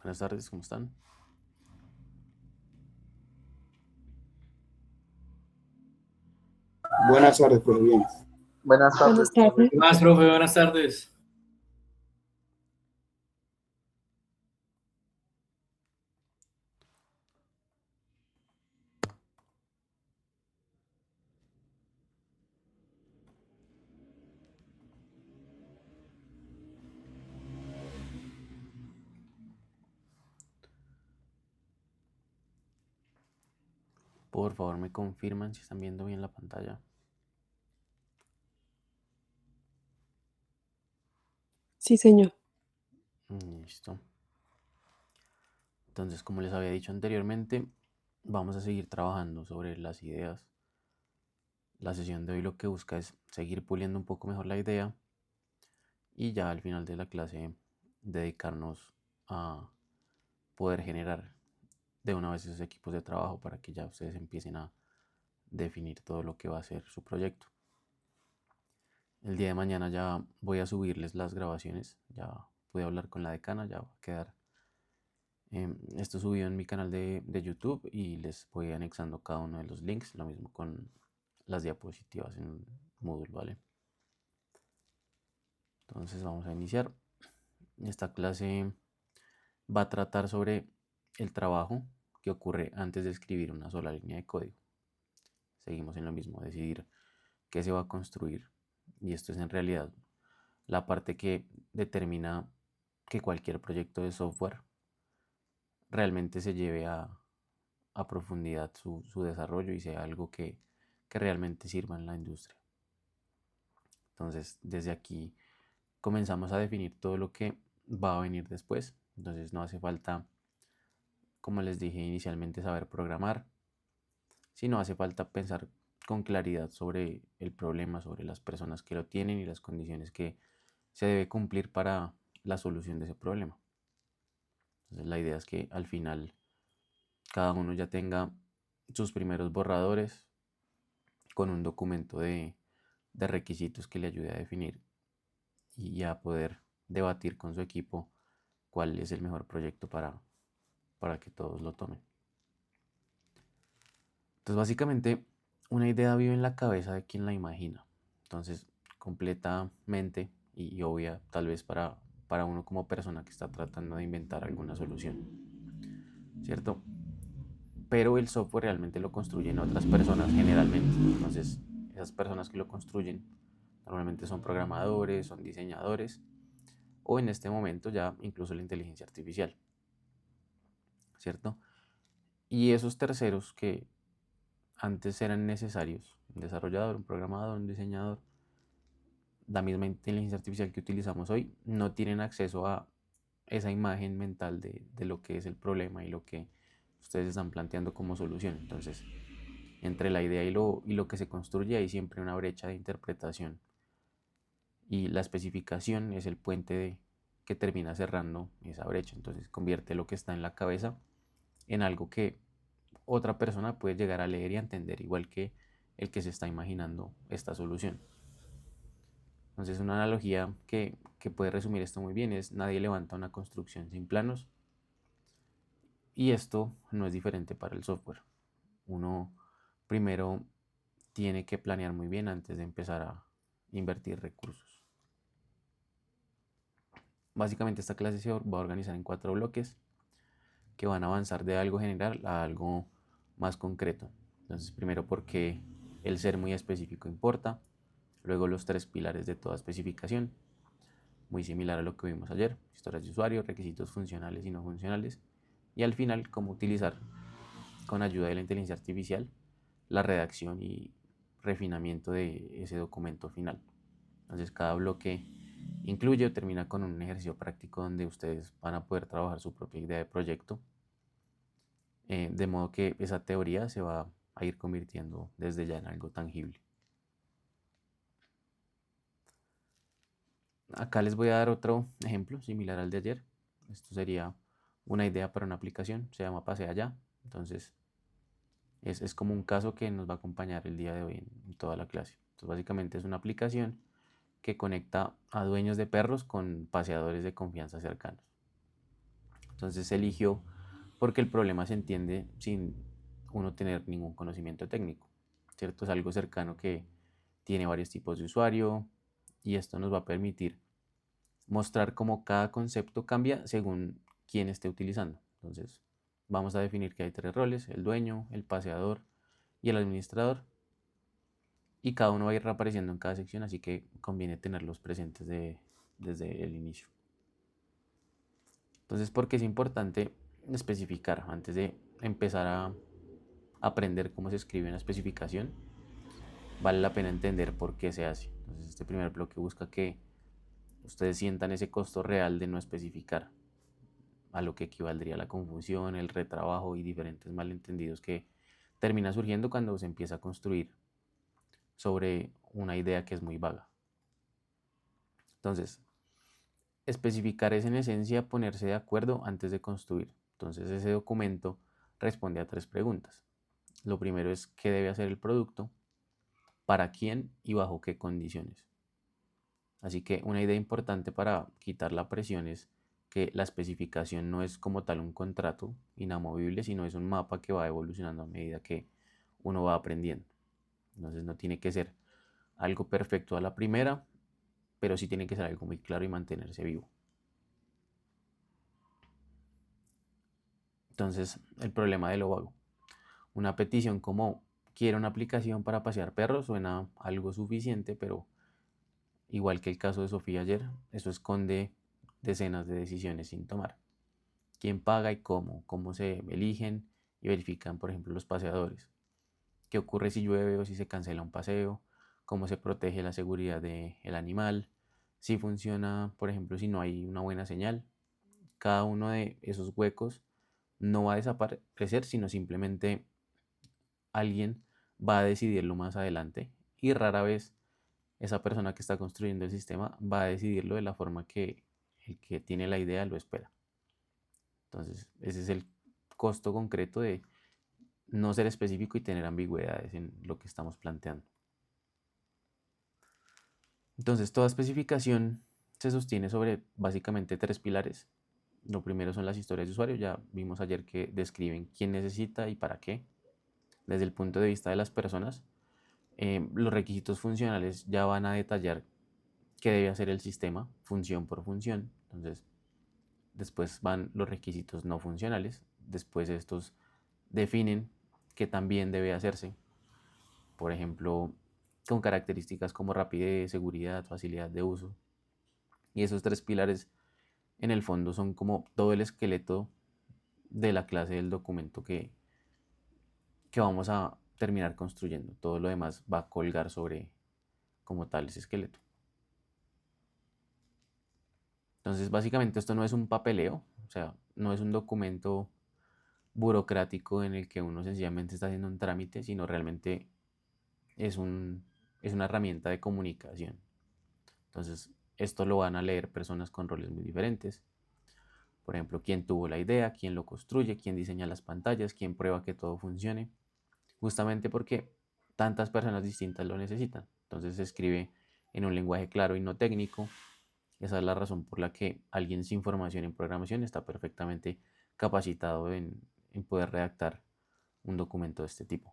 Buenas tardes, ¿cómo están? Buenas tardes, pero bien. Buenas tardes, Buenas tardes. ¿Qué más, profe? Buenas tardes. Por favor, me confirman si están viendo bien la pantalla. Sí, señor. Listo. Entonces, como les había dicho anteriormente, vamos a seguir trabajando sobre las ideas. La sesión de hoy lo que busca es seguir puliendo un poco mejor la idea y ya al final de la clase dedicarnos a poder generar de una vez esos equipos de trabajo para que ya ustedes empiecen a definir todo lo que va a ser su proyecto. El día de mañana ya voy a subirles las grabaciones, ya pude hablar con la decana, ya va a quedar esto subido en mi canal de YouTube y les voy anexando cada uno de los links, lo mismo con las diapositivas en Moodle, ¿vale? Entonces vamos a iniciar. Esta clase va a tratar sobre el trabajo que ocurre antes de escribir una sola línea de código. Seguimos en lo mismo, decidir qué se va a construir. Y esto es en realidad la parte que determina que cualquier proyecto de software realmente se lleve a profundidad su desarrollo y sea algo que realmente sirva en la industria. Entonces, desde aquí comenzamos a definir todo lo que va a venir después. Entonces, no hace falta, como les dije inicialmente, saber programar, sino hace falta pensar con claridad sobre el problema, sobre las personas que lo tienen y las condiciones que se debe cumplir para la solución de ese problema. Entonces, la idea es que al final cada uno ya tenga sus primeros borradores con un documento de requisitos que le ayude a definir y a poder debatir con su equipo cuál es el mejor proyecto para que todos lo tomen. Entonces, básicamente, una idea vive en la cabeza de quien la imagina. Entonces, completamente y obvia, tal vez para uno como persona que está tratando de inventar alguna solución, ¿cierto? Pero el software realmente lo construyen otras personas generalmente. Entonces, esas personas que lo construyen normalmente son programadores, son diseñadores o en este momento ya incluso la inteligencia artificial, ¿cierto? Y esos terceros que antes eran necesarios, un desarrollador, un programador, un diseñador, la misma inteligencia artificial que utilizamos hoy, no tienen acceso a esa imagen mental de lo que es el problema y lo que ustedes están planteando como solución. Entonces, entre la idea y lo que se construye hay siempre una brecha de interpretación y la especificación es el puente que termina cerrando esa brecha. Entonces convierte lo que está en la cabeza en algo que otra persona puede llegar a leer y a entender, igual que el que se está imaginando esta solución. Entonces una analogía que puede resumir esto muy bien es: nadie levanta una construcción sin planos, y esto no es diferente para el software. Uno primero tiene que planear muy bien antes de empezar a invertir recursos. Básicamente esta clase se va a organizar en 4 bloques que van a avanzar de algo general a algo más concreto. Entonces, primero, porque el ser muy específico importa. Luego, los 3 pilares de toda especificación, muy similar a lo que vimos ayer: historias de usuario, requisitos funcionales y no funcionales. Y al final, cómo utilizar con ayuda de la inteligencia artificial la redacción y refinamiento de ese documento final. Entonces, cada bloque incluye o termina con un ejercicio práctico donde ustedes van a poder trabajar su propia idea de proyecto, de modo que esa teoría se va a ir convirtiendo desde ya en algo tangible. Acá les voy a dar otro ejemplo similar al de ayer. Esto sería una idea para una aplicación, se llama Pasea Ya. Entonces es como un caso que nos va a acompañar el día de hoy en toda la clase. Entonces básicamente es una aplicación que conecta a dueños de perros con paseadores de confianza cercanos. Entonces se eligió porque el problema se entiende sin uno tener ningún conocimiento técnico, ¿cierto? Es algo cercano que tiene varios tipos de usuario y esto nos va a permitir mostrar cómo cada concepto cambia según quién esté utilizando. Entonces, vamos a definir que hay tres roles: el dueño, el paseador y el administrador. Y cada uno va a ir reapareciendo en cada sección, así que conviene tenerlos presentes desde el inicio. Entonces, ¿por qué es importante especificar antes de empezar a aprender cómo se escribe una especificación? Vale la pena entender por qué se hace. Entonces, este primer bloque busca que ustedes sientan ese costo real de no especificar, a lo que equivaldría la confusión, el retrabajo y diferentes malentendidos que termina surgiendo cuando se empieza a construir sobre una idea que es muy vaga. Entonces, especificar es en esencia ponerse de acuerdo antes de construir. Entonces, ese documento responde a tres preguntas. Lo primero es qué debe hacer el producto, para quién y bajo qué condiciones. Así que una idea importante para quitar la presión es que la especificación no es como tal un contrato inamovible, sino es un mapa que va evolucionando a medida que uno va aprendiendo. Entonces no tiene que ser algo perfecto a la primera, pero sí tiene que ser algo muy claro y mantenerse vivo. Entonces, el problema de lo vago. Una petición como quiero una aplicación para pasear perros suena algo suficiente, pero igual que el caso de Sofía ayer, eso esconde decenas de decisiones sin tomar. ¿Quién paga y cómo? ¿Cómo se eligen y verifican, por ejemplo, los paseadores? ¿Qué ocurre si llueve o si se cancela un paseo? ¿Cómo se protege la seguridad del animal? Si funciona, por ejemplo, si no hay una buena señal. Cada uno de esos huecos no va a desaparecer, sino simplemente alguien va a decidirlo más adelante y rara vez esa persona que está construyendo el sistema va a decidirlo de la forma que el que tiene la idea lo espera. Entonces, ese es el costo concreto de no ser específico y tener ambigüedades en lo que estamos planteando. Entonces, toda especificación se sostiene sobre básicamente tres pilares. Lo primero son las historias de usuario. Ya vimos ayer que describen quién necesita y para qué. Desde el punto de vista de las personas, los requisitos funcionales ya van a detallar qué debe hacer el sistema, función por función. Entonces, después van los requisitos no funcionales. Después estos definen qué también debe hacerse. Por ejemplo, con características como rapidez, seguridad, facilidad de uso. Y esos tres pilares en el fondo son como todo el esqueleto de la clase del documento que vamos a terminar construyendo. Todo lo demás va a colgar sobre como tal ese esqueleto. Entonces, básicamente esto no es un papeleo, o sea, no es un documento burocrático en el que uno sencillamente está haciendo un trámite, sino realmente es es una herramienta de comunicación. Entonces, esto lo van a leer personas con roles muy diferentes. Por ejemplo, quién tuvo la idea, quién lo construye, quién diseña las pantallas, quién prueba que todo funcione. Justamente porque tantas personas distintas lo necesitan. Entonces se escribe en un lenguaje claro y no técnico. Esa es la razón por la que alguien sin formación en programación está perfectamente capacitado en poder redactar un documento de este tipo.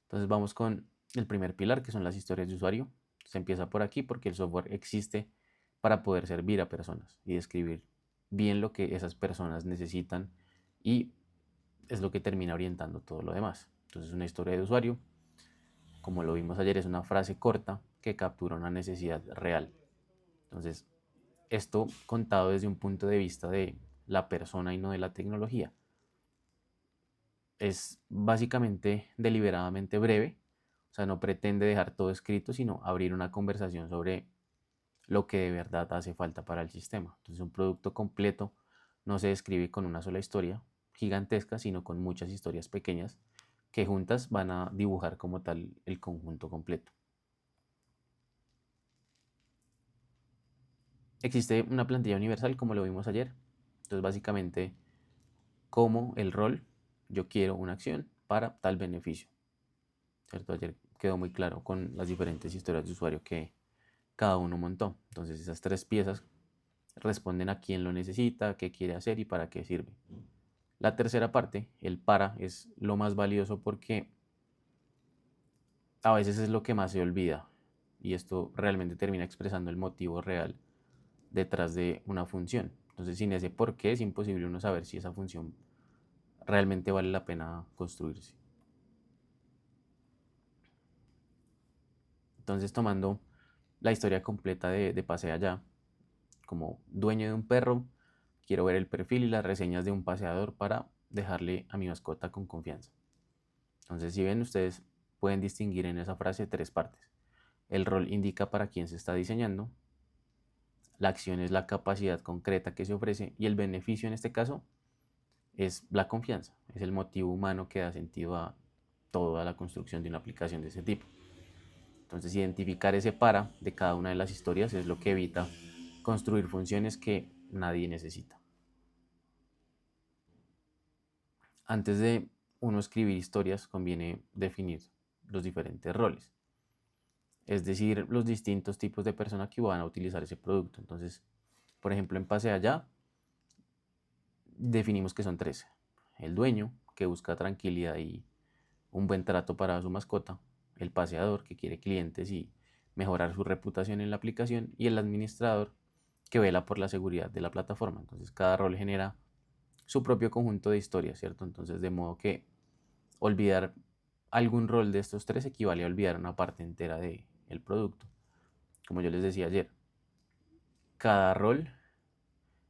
Entonces vamos con el primer pilar, que son las historias de usuario. Se empieza por aquí porque el software existe para poder servir a personas y describir bien lo que esas personas necesitan, y es lo que termina orientando todo lo demás. Entonces una historia de usuario, como lo vimos ayer, es una frase corta que captura una necesidad real. Entonces, esto contado desde un punto de vista de la persona y no de la tecnología. Es básicamente deliberadamente breve, o sea, no pretende dejar todo escrito, sino abrir una conversación sobre lo que de verdad hace falta para el sistema. Entonces, un producto completo no se describe con una sola historia gigantesca, sino con muchas historias pequeñas que juntas van a dibujar como tal el conjunto completo. Existe una plantilla universal, como lo vimos ayer. Entonces, básicamente, como el rol, yo quiero una acción para tal beneficio. ¿Cierto? Ayer quedó muy claro con las diferentes historias de usuario que cada uno montó. Entonces, esas tres piezas responden a quién lo necesita, qué quiere hacer y para qué sirve. La tercera parte, el para, es lo más valioso porque a veces es lo que más se olvida y esto realmente termina expresando el motivo real detrás de una función. Entonces, sin ese por qué es imposible uno saber si esa función realmente vale la pena construirse. Entonces, tomando la historia completa de Pase Allá, como dueño de un perro, quiero ver el perfil y las reseñas de un paseador para dejarle a mi mascota con confianza. Entonces, si ven, ustedes pueden distinguir en esa frase tres partes. El rol indica para quién se está diseñando, la acción es la capacidad concreta que se ofrece y el beneficio en este caso es la confianza, es el motivo humano que da sentido a toda la construcción de una aplicación de ese tipo. Entonces, identificar ese para de cada una de las historias es lo que evita construir funciones que nadie necesita. Antes de uno escribir historias, conviene definir los diferentes roles, es decir, los distintos tipos de personas que van a utilizar ese producto. Entonces, por ejemplo, en Pase Allá, definimos que son tres. El dueño, que busca tranquilidad y un buen trato para su mascota, el paseador, que quiere clientes y mejorar su reputación en la aplicación, y el administrador, que vela por la seguridad de la plataforma. Entonces, cada rol genera su propio conjunto de historias, ¿cierto? Entonces, de modo que olvidar algún rol de estos tres equivale a olvidar una parte entera del producto. Como yo les decía ayer, cada rol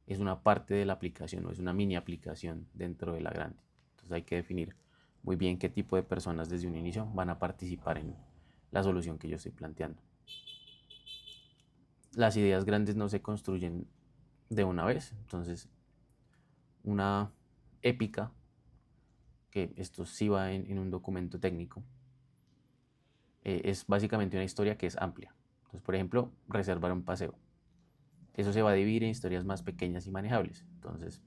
es una parte de la aplicación o es una mini aplicación dentro de la grande. Entonces hay que definir muy bien qué tipo de personas desde un inicio van a participar en la solución que yo estoy planteando. Las ideas grandes no se construyen de una vez, entonces una épica, que esto sí va en un documento técnico, es básicamente una historia que es amplia. Entonces, por ejemplo, reservar un paseo. Eso se va a dividir en historias más pequeñas y manejables. Entonces,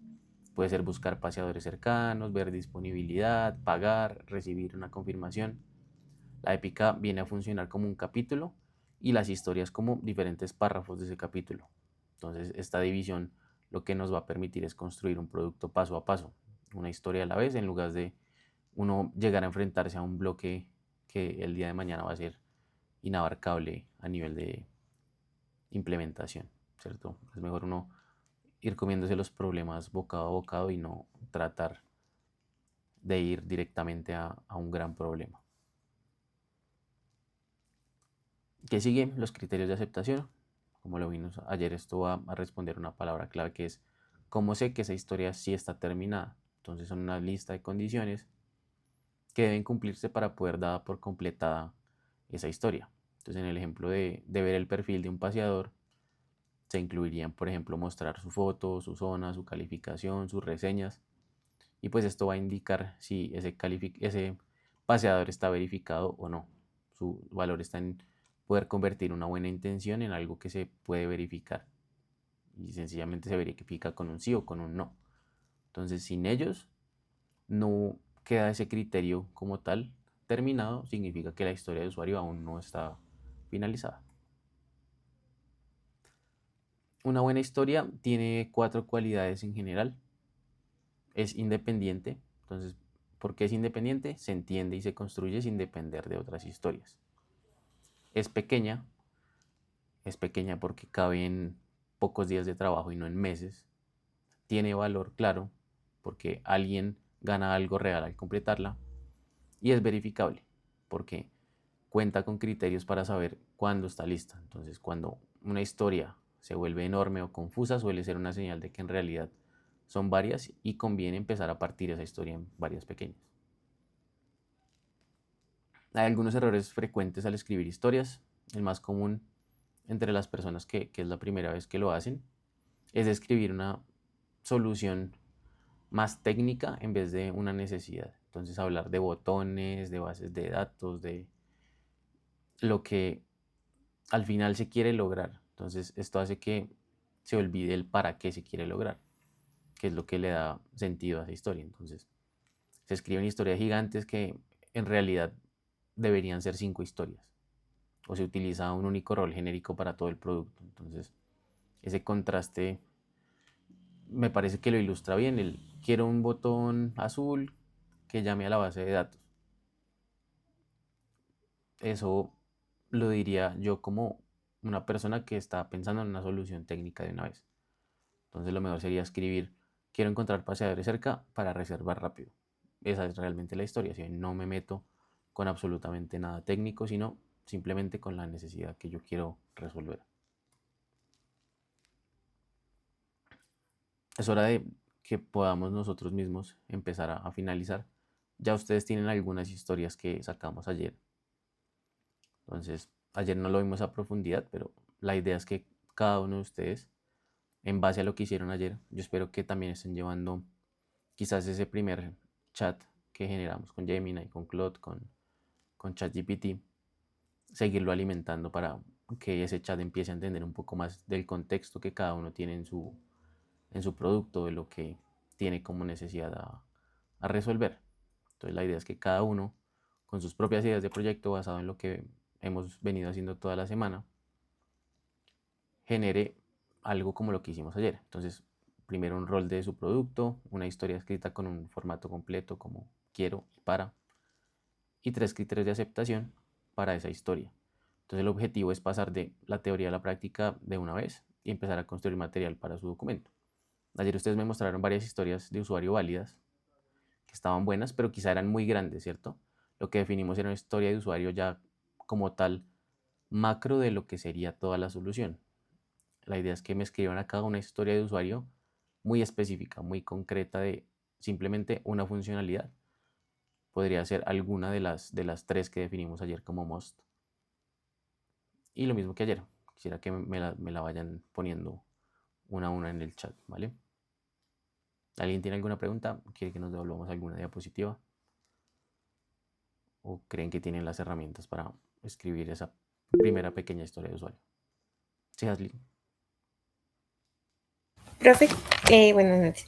puede ser buscar paseadores cercanos, ver disponibilidad, pagar, recibir una confirmación. La épica viene a funcionar como un capítulo y las historias como diferentes párrafos de ese capítulo. Entonces, esta división lo que nos va a permitir es construir un producto paso a paso, una historia a la vez, en lugar de uno llegar a enfrentarse a un bloque que el día de mañana va a ser inabarcable a nivel de implementación, ¿cierto? Es mejor uno ir comiéndose los problemas bocado a bocado y no tratar de ir directamente a un gran problema. ¿Qué sigue? Los criterios de aceptación. Como lo vimos ayer, esto va a responder una palabra clave que es ¿cómo sé que esa historia sí está terminada? Entonces son una lista de condiciones que deben cumplirse para poder dar por completada esa historia. Entonces en el ejemplo de ver el perfil de un paseador, se incluirían, por ejemplo, mostrar su foto, su zona, su calificación, sus reseñas. Y pues esto va a indicar si ese paseador está verificado o no. Su valor está en poder convertir una buena intención en algo que se puede verificar. Y sencillamente se verifica con un sí o con un no. Entonces, sin ellos, no queda ese criterio como tal terminado. Significa que la historia de usuario aún no está finalizada. Una buena historia tiene cuatro cualidades en general. Es independiente. Entonces, ¿por qué es independiente? Se entiende y se construye sin depender de otras historias. Es pequeña. Es pequeña porque cabe en pocos días de trabajo y no en meses. Tiene valor, claro, porque alguien gana algo real al completarla. Y es verificable, porque cuenta con criterios para saber cuándo está lista. Entonces, cuando una historia se vuelve enorme o confusa, suele ser una señal de que en realidad son varias y conviene empezar a partir esa historia en varias pequeñas. Hay algunos errores frecuentes al escribir historias. El más común entre las personas que es la primera vez que lo hacen es escribir una solución más técnica en vez de una necesidad. Entonces hablar de botones, de bases de datos, de lo que al final se quiere lograr. Entonces esto hace que se olvide el para qué se quiere lograr, que es lo que le da sentido a esa historia. Entonces se escriben historias gigantes que en realidad deberían ser 5 historias. O se utiliza un único rol genérico para todo el producto. Entonces ese contraste me parece que lo ilustra bien. Quiero un botón azul que llame a la base de datos. Eso lo diría yo como una persona que está pensando en una solución técnica de una vez. Entonces lo mejor sería escribir, quiero encontrar paseadores cerca para reservar rápido. Esa es realmente la historia. Si no me meto con absolutamente nada técnico, sino simplemente con la necesidad que yo quiero resolver. Es hora de que podamos nosotros mismos empezar a finalizar. Ya ustedes tienen algunas historias que sacamos ayer. Entonces, ayer no lo vimos a profundidad, pero la idea es que cada uno de ustedes, en base a lo que hicieron ayer, yo espero que también estén llevando quizás ese primer chat que generamos con Gemini, con Claude, con ChatGPT, seguirlo alimentando para que ese chat empiece a entender un poco más del contexto que cada uno tiene en su producto, de lo que tiene como necesidad a resolver. Entonces la idea es que cada uno, con sus propias ideas de proyecto basado en lo que hemos venido haciendo toda la semana, genere algo como lo que hicimos ayer. Entonces, primero un rol de su producto, una historia escrita con un formato completo como quiero y para, y tres criterios de aceptación para esa historia. Entonces el objetivo es pasar de la teoría a la práctica de una vez y empezar a construir material para su documento. Ayer ustedes me mostraron varias historias de usuario válidas que estaban buenas, pero quizá eran muy grandes, ¿cierto? Lo que definimos era una historia de usuario ya como tal macro de lo que sería toda la solución. La idea es que me escriban acá una historia de usuario muy específica, muy concreta de simplemente una funcionalidad. Podría ser alguna de las tres que definimos ayer como must. Y lo mismo que ayer. Quisiera que me la vayan poniendo una a una en el chat, ¿vale? ¿Alguien tiene alguna pregunta? ¿Quiere que nos devolvamos alguna diapositiva? ¿O creen que tienen las herramientas para escribir esa primera pequeña historia de usuario? Sí, Ashley. Profe, buenas noches.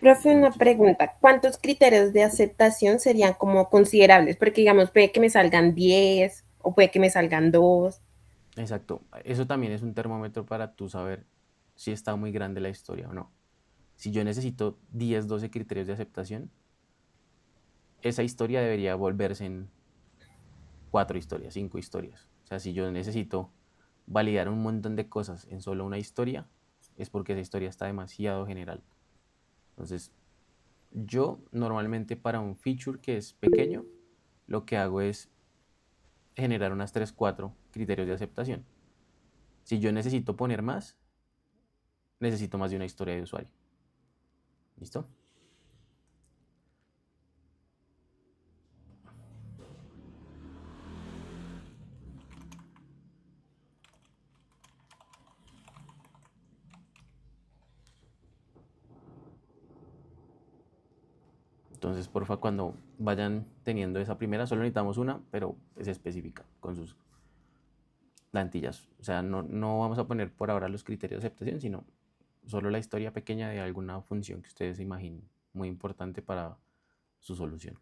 Profe, Buenas una noches. pregunta. ¿Cuántos criterios de aceptación serían como considerables? Porque, digamos, puede que me salgan 10 o puede que me salgan 2. Exacto. Eso también es un termómetro para tú saber si está muy grande la historia o no. Si yo necesito 10, 12 criterios de aceptación, esa historia debería volverse en 4 historias, 5 historias. O sea, si yo necesito validar un montón de cosas en solo una historia, es porque esa historia está demasiado general. Entonces, yo normalmente para un feature que es pequeño, lo que hago es generar unas 3 4 criterios de aceptación. Si yo necesito poner más, necesito más de una historia de usuario. ¿Listo? Entonces, porfa, cuando vayan teniendo esa primera, solo necesitamos una, pero es específica con sus plantillas. O sea, no vamos a poner por ahora los criterios de aceptación, sino solo la historia pequeña de alguna función que ustedes se imaginen muy importante para su solución.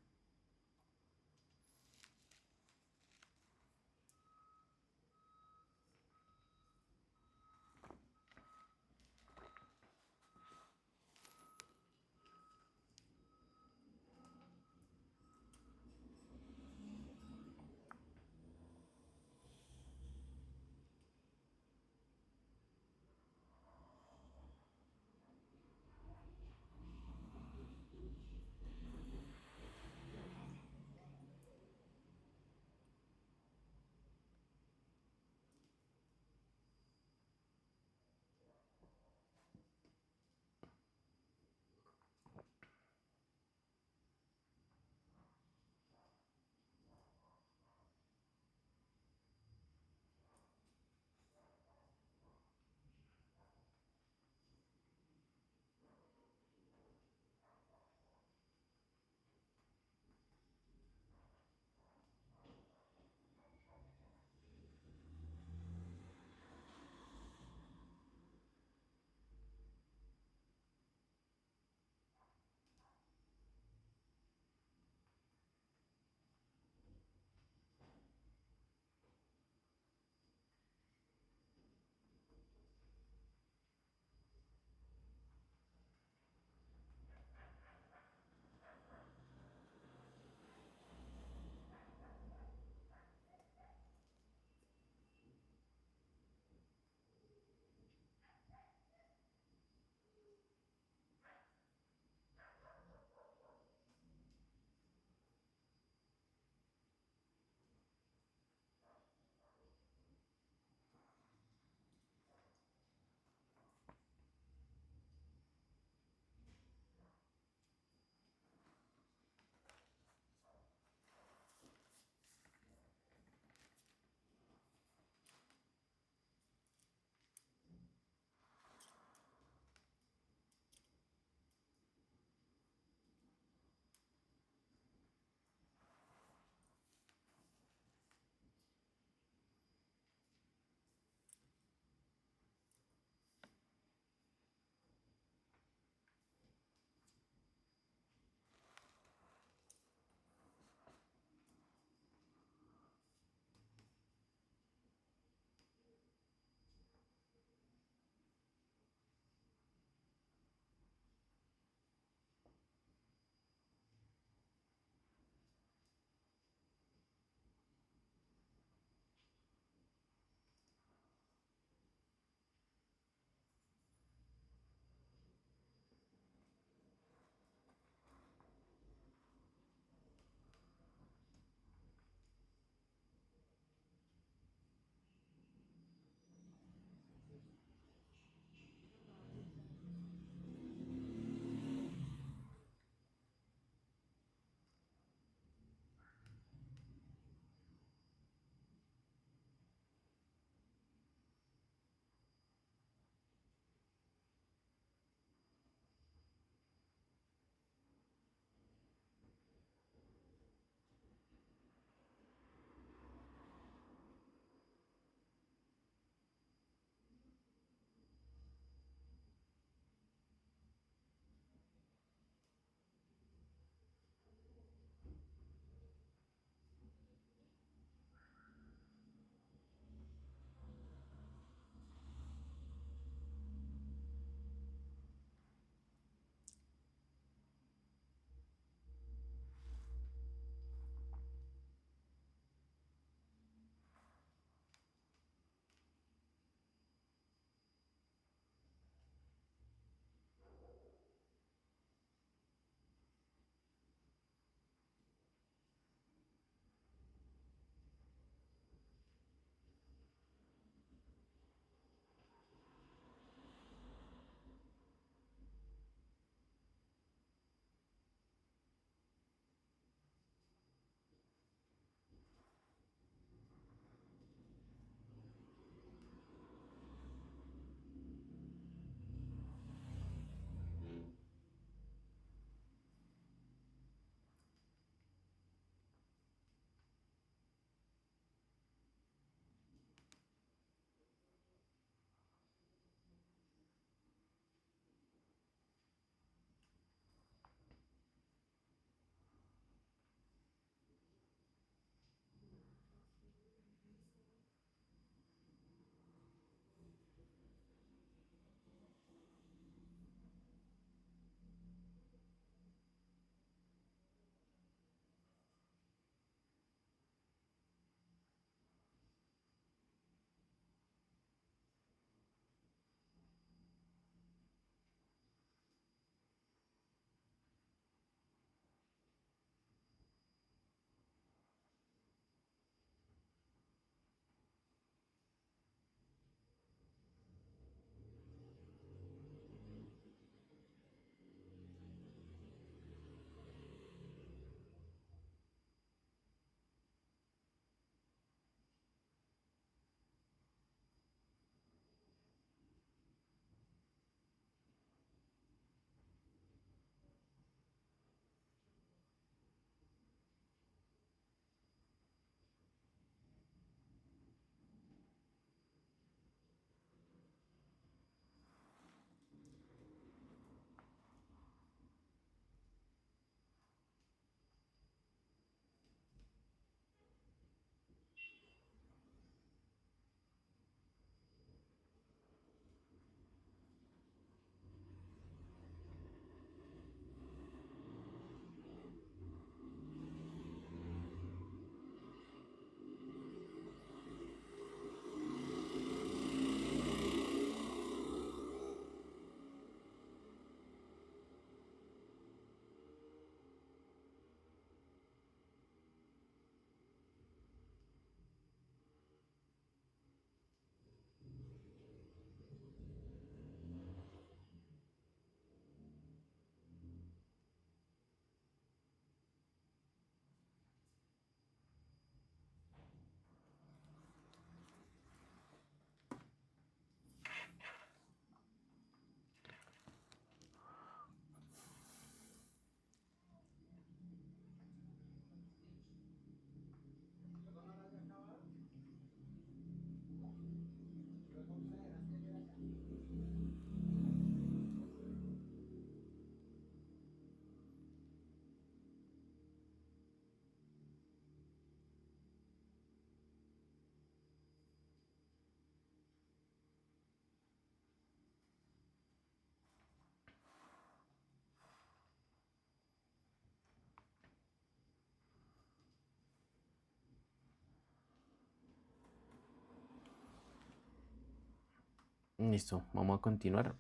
Listo, vamos a continuar.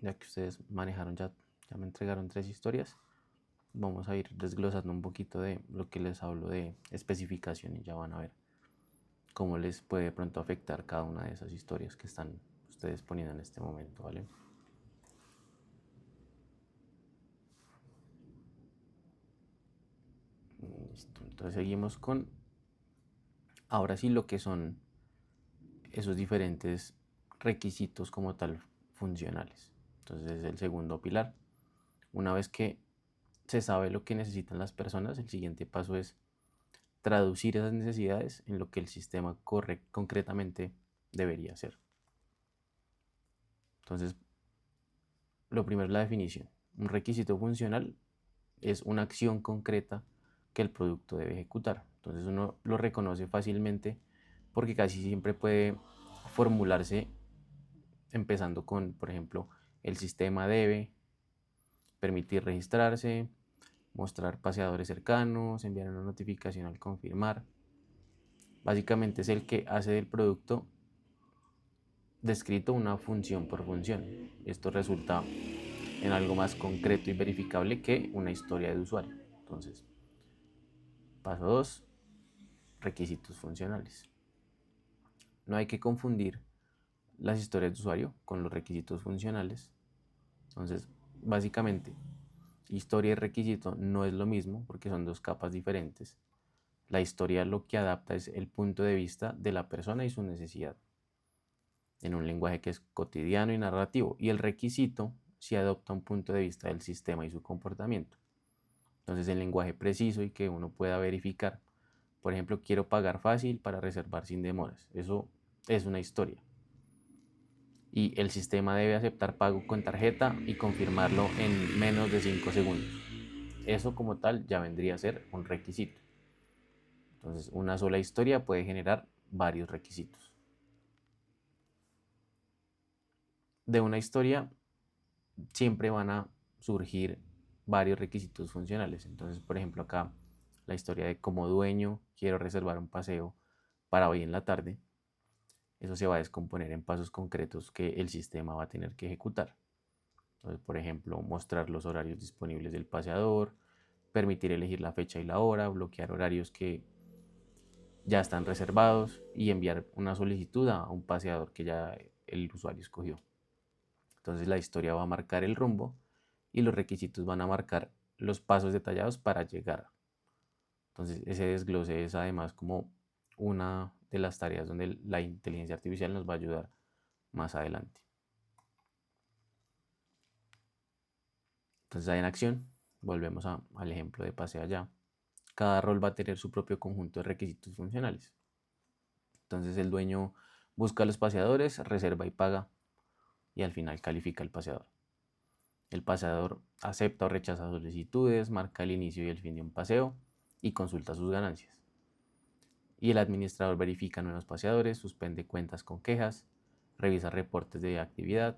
Ya que ustedes manejaron ya me entregaron 3 historias. Vamos a ir desglosando un poquito de lo que les hablo de especificación y ya van a ver cómo les puede de pronto afectar cada una de esas historias que están ustedes poniendo en este momento, ¿vale? Listo, entonces seguimos con ahora sí lo que son esos diferentes requisitos como tal funcionales. Entonces es el segundo pilar. Una vez que se sabe lo que necesitan las personas, el siguiente paso es traducir esas necesidades en lo que el sistema concretamente debería hacer. Entonces, lo primero es la definición. Un requisito funcional es una acción concreta que el producto debe ejecutar. Entonces uno lo reconoce fácilmente porque casi siempre puede formularse empezando con, por ejemplo, el sistema debe permitir registrarse, mostrar paseadores cercanos, enviar una notificación al confirmar. Básicamente es el que hace del producto descrito una función por función. Esto resulta en algo más concreto y verificable que una historia de usuario. Entonces, paso 2, requisitos funcionales. No hay que confundir las historias de usuario con los requisitos funcionales. Entonces, básicamente, historia y requisito no es lo mismo porque son dos capas diferentes. La historia lo que adapta es el punto de vista de la persona y su necesidad en un lenguaje que es cotidiano y narrativo, y el requisito si adopta un punto de vista del sistema y su comportamiento. Entonces, el lenguaje preciso y que uno pueda verificar. Por ejemplo, quiero pagar fácil para reservar sin demoras. Eso es una historia. Y el sistema debe aceptar pago con tarjeta y confirmarlo en menos de 5 segundos. Eso como tal ya vendría a ser un requisito. Entonces, una sola historia puede generar varios requisitos. De una historia siempre van a surgir varios requisitos funcionales. Entonces, por ejemplo, acá la historia de como dueño quiero reservar un paseo para hoy en la tarde. Eso se va a descomponer en pasos concretos que el sistema va a tener que ejecutar. Entonces, por ejemplo, mostrar los horarios disponibles del paseador, permitir elegir la fecha y la hora, bloquear horarios que ya están reservados y enviar una solicitud a un paseador que ya el usuario escogió. Entonces la historia va a marcar el rumbo y los requisitos van a marcar los pasos detallados para llegar. Entonces ese desglose es además como una de las tareas donde la inteligencia artificial nos va a ayudar más adelante. Entonces ahí en acción, volvemos al ejemplo de pase allá. Cada rol va a tener su propio conjunto de requisitos funcionales. Entonces el dueño busca a los paseadores, reserva y paga y al final califica el paseador. El paseador acepta o rechaza solicitudes, marca el inicio y el fin de un paseo y consulta sus ganancias. Y el administrador verifica nuevos paseadores, suspende cuentas con quejas, revisa reportes de actividad.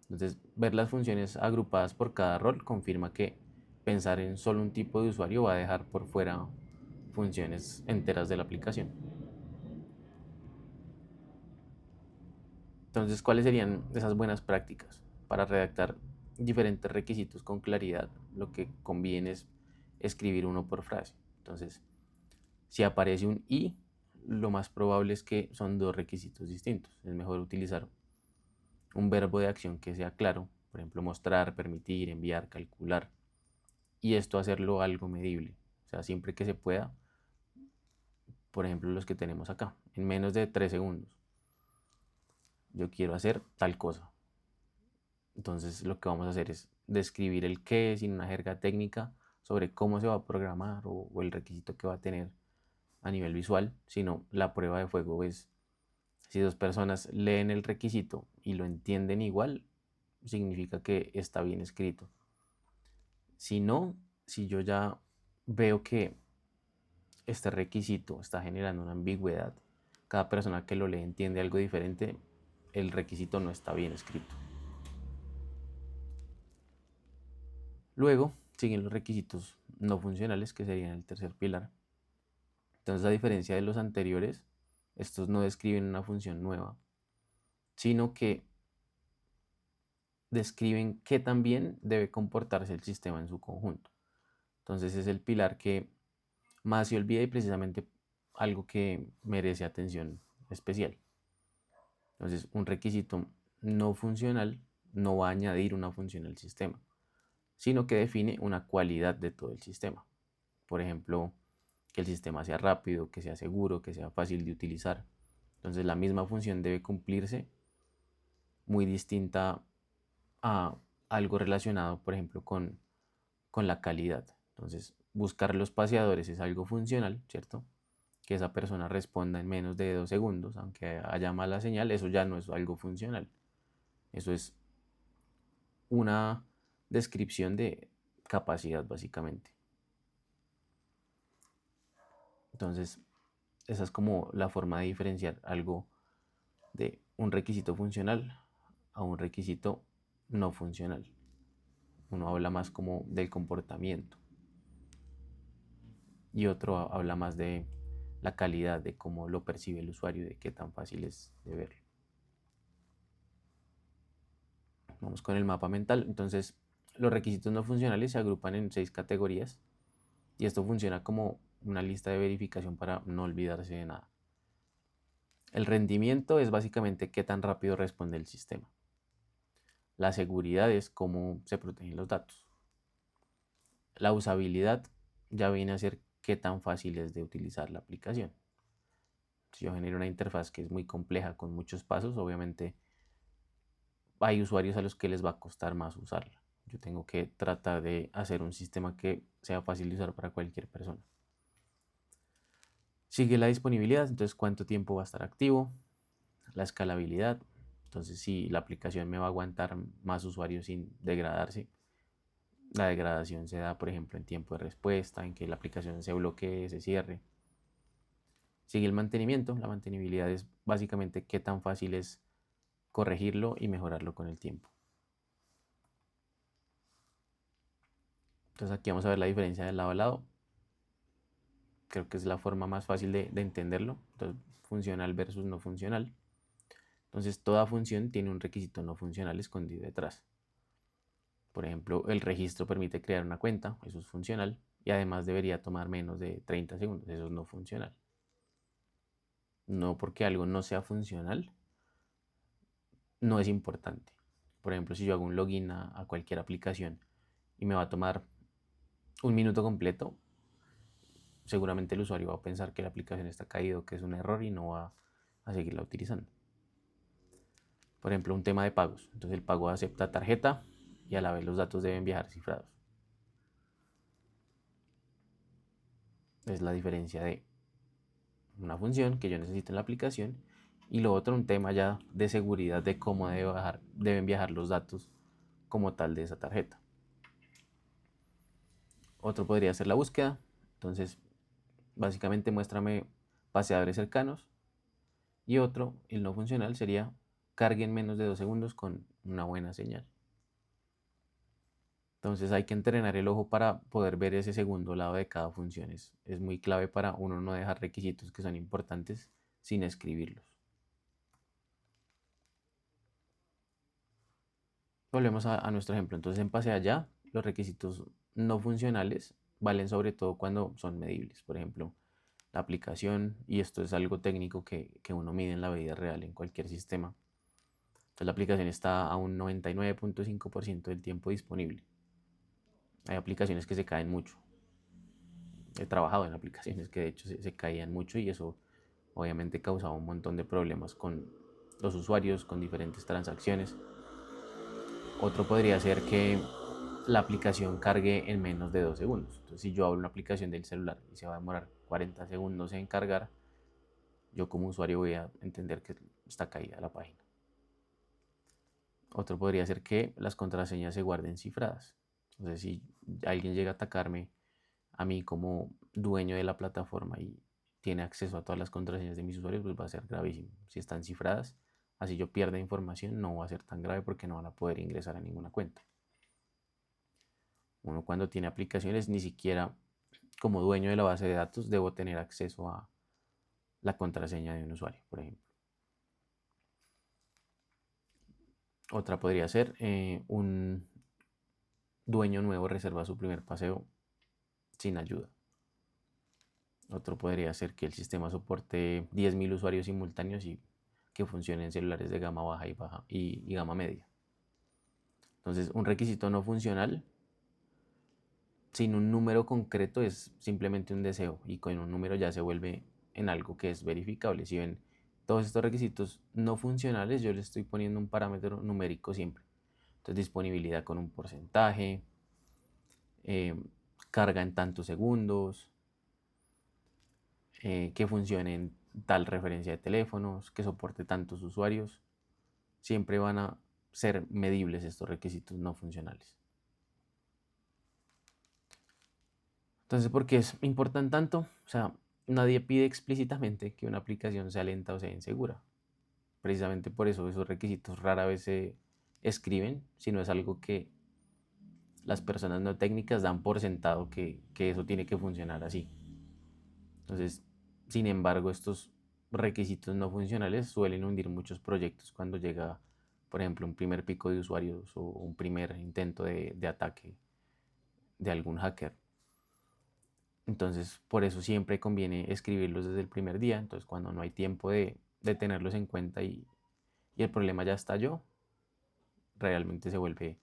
Entonces, ver las funciones agrupadas por cada rol confirma que pensar en solo un tipo de usuario va a dejar por fuera funciones enteras de la aplicación. Entonces, ¿cuáles serían esas buenas prácticas? Para redactar diferentes requisitos con claridad, lo que conviene es escribir uno por frase. Entonces, si aparece un y, lo más probable es que son dos requisitos distintos. Es mejor utilizar un verbo de acción que sea claro, por ejemplo, mostrar, permitir, enviar, calcular, y esto hacerlo algo medible. O sea, siempre que se pueda, por ejemplo, los que tenemos acá, en menos de 3 segundos. Yo quiero hacer tal cosa. Entonces lo que vamos a hacer es describir el qué sin una jerga técnica sobre cómo se va a programar o el requisito que va a tener a nivel visual, sino la prueba de fuego es si dos personas leen el requisito y lo entienden igual, significa que está bien escrito. Si no, si yo ya veo que este requisito está generando una ambigüedad, cada persona que lo lee entiende algo diferente, el requisito no está bien escrito. Luego siguen los requisitos no funcionales, que serían el tercer pilar. Entonces, a diferencia de los anteriores, estos no describen una función nueva, sino que describen qué tan bien debe comportarse el sistema en su conjunto. Entonces es el pilar que más se olvida y precisamente algo que merece atención especial. Entonces un requisito no funcional no va a añadir una función al sistema, sino que define una cualidad de todo el sistema. Por ejemplo, que el sistema sea rápido, que sea seguro, que sea fácil de utilizar. Entonces la misma función debe cumplirse muy distinta a algo relacionado, por ejemplo, con la calidad. Entonces, buscar los paseadores es algo funcional, ¿cierto? Que esa persona responda en menos de 2 segundos, aunque haya mala señal, eso ya no es algo funcional. Eso es una descripción de capacidad, básicamente. Entonces, esa es como la forma de diferenciar algo de un requisito funcional a un requisito no funcional. Uno habla más como del comportamiento y otro habla más de la calidad, de cómo lo percibe el usuario, de qué tan fácil es de verlo. Vamos con el mapa mental. Entonces, los requisitos no funcionales se agrupan en 6 categorías y esto funciona como una lista de verificación para no olvidarse de nada. El rendimiento es básicamente qué tan rápido responde el sistema. La seguridad es cómo se protegen los datos. La usabilidad ya viene a ser qué tan fácil es de utilizar la aplicación. Si yo genero una interfaz que es muy compleja con muchos pasos, obviamente hay usuarios a los que les va a costar más usarla. Yo tengo que tratar de hacer un sistema que sea fácil de usar para cualquier persona. Sigue la disponibilidad, entonces cuánto tiempo va a estar activo. La escalabilidad, entonces si la aplicación me va a aguantar más usuarios sin degradarse. La degradación se da, por ejemplo, en tiempo de respuesta, en que la aplicación se bloquee, se cierre. Sigue el mantenimiento. La mantenibilidad es básicamente qué tan fácil es corregirlo y mejorarlo con el tiempo. Entonces aquí vamos a ver la diferencia de lado a lado. Creo que es la forma más fácil de entenderlo. Entonces, funcional versus no funcional. Entonces toda función tiene un requisito no funcional escondido detrás. Por ejemplo, el registro permite crear una cuenta, eso es funcional, y además debería tomar menos de 30 segundos, eso es no funcional. No porque algo no sea funcional, no es importante. Por ejemplo, si yo hago un login a cualquier aplicación y me va a tomar un minuto completo, seguramente el usuario va a pensar que la aplicación está caído, que es un error y no va a seguirla utilizando. Por ejemplo, un tema de pagos. Entonces el pago acepta tarjeta y a la vez los datos deben viajar cifrados. Es la diferencia de una función que yo necesito en la aplicación y lo otro un tema ya de seguridad de cómo deben viajar los datos como tal de esa tarjeta. Otro podría ser la búsqueda. Entonces, básicamente muéstrame paseadores cercanos. Y otro, el no funcional, sería cargue en menos de 2 segundos con una buena señal. Entonces hay que entrenar el ojo para poder ver ese segundo lado de cada función. Es muy clave para uno no dejar requisitos que son importantes sin escribirlos. Volvemos a nuestro ejemplo. Entonces en Pasea Ya, los requisitos no funcionales valen sobre todo cuando son medibles. Por ejemplo, la aplicación, y esto es algo técnico que uno mide en la vida real en cualquier sistema. Entonces la aplicación está a un 99.5% del tiempo disponible. Hay aplicaciones que se caen mucho. He trabajado en aplicaciones que de hecho se caían mucho y eso obviamente causaba un montón de problemas con los usuarios, con diferentes transacciones. Otro podría ser que la aplicación cargue en menos de 2 segundos. Entonces, si yo abro una aplicación del celular y se va a demorar 40 segundos en cargar, yo como usuario voy a entender que está caída la página. Otro podría ser que las contraseñas se guarden cifradas. Entonces, si alguien llega a atacarme a mí como dueño de la plataforma y tiene acceso a todas las contraseñas de mis usuarios, pues va a ser gravísimo. Si están cifradas, así yo pierda información, no va a ser tan grave porque no van a poder ingresar a ninguna cuenta. Uno cuando tiene aplicaciones, ni siquiera como dueño de la base de datos debo tener acceso a la contraseña de un usuario, por ejemplo. Otra podría ser un dueño nuevo reserva su primer paseo sin ayuda. Otro podría ser que el sistema soporte 10.000 usuarios simultáneos y que funcione en celulares de gama baja y gama media. Entonces, un requisito no funcional sin un número concreto es simplemente un deseo y con un número ya se vuelve en algo que es verificable. Si ven todos estos requisitos no funcionales, yo le estoy poniendo un parámetro numérico siempre. Entonces, disponibilidad con un porcentaje, eh, carga en tantos segundos, que funcione en tal referencia de teléfonos, que soporte tantos usuarios. Siempre van a ser medibles estos requisitos no funcionales. Entonces, ¿por qué es importante tanto? O sea, nadie pide explícitamente que una aplicación sea lenta o sea insegura. Precisamente por eso esos requisitos rara vez se escriben, si no es algo que las personas no técnicas dan por sentado que eso tiene que funcionar así. Entonces, sin embargo, estos requisitos no funcionales suelen hundir muchos proyectos cuando llega, por ejemplo, un primer pico de usuarios o un primer intento de ataque de algún hacker. Entonces, por eso siempre conviene escribirlos desde el primer día. Entonces, cuando no hay tiempo de tenerlos en cuenta y el problema ya estalló, realmente se vuelve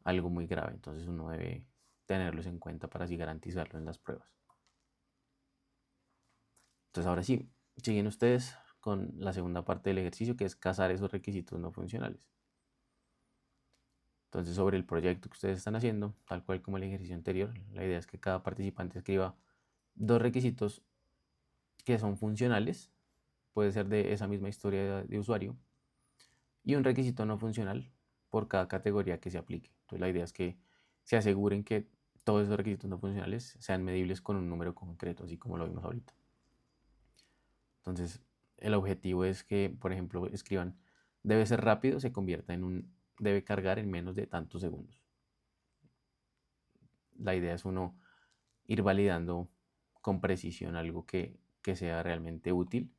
algo muy grave. Entonces, uno debe tenerlos en cuenta para así garantizarlo en las pruebas. Entonces, ahora sí, siguen ustedes con la segunda parte del ejercicio, que es cazar esos requisitos no funcionales. Entonces, sobre el proyecto que ustedes están haciendo, tal cual como el ejercicio anterior, la idea es que cada participante escriba dos requisitos que son funcionales, puede ser de esa misma historia de usuario, y un requisito no funcional por cada categoría que se aplique. Entonces, la idea es que se aseguren que todos esos requisitos no funcionales sean medibles con un número concreto, así como lo vimos ahorita. Entonces, el objetivo es que, por ejemplo, escriban debe ser rápido, se convierta en un debe cargar en menos de tantos segundos. La idea es uno ir validando con precisión algo que sea realmente útil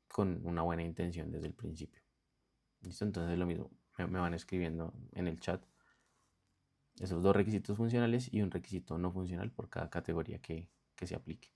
con una buena intención desde el principio. ¿Listo? Entonces lo mismo, me van escribiendo en el chat esos dos requisitos funcionales y un requisito no funcional por cada categoría que se aplique.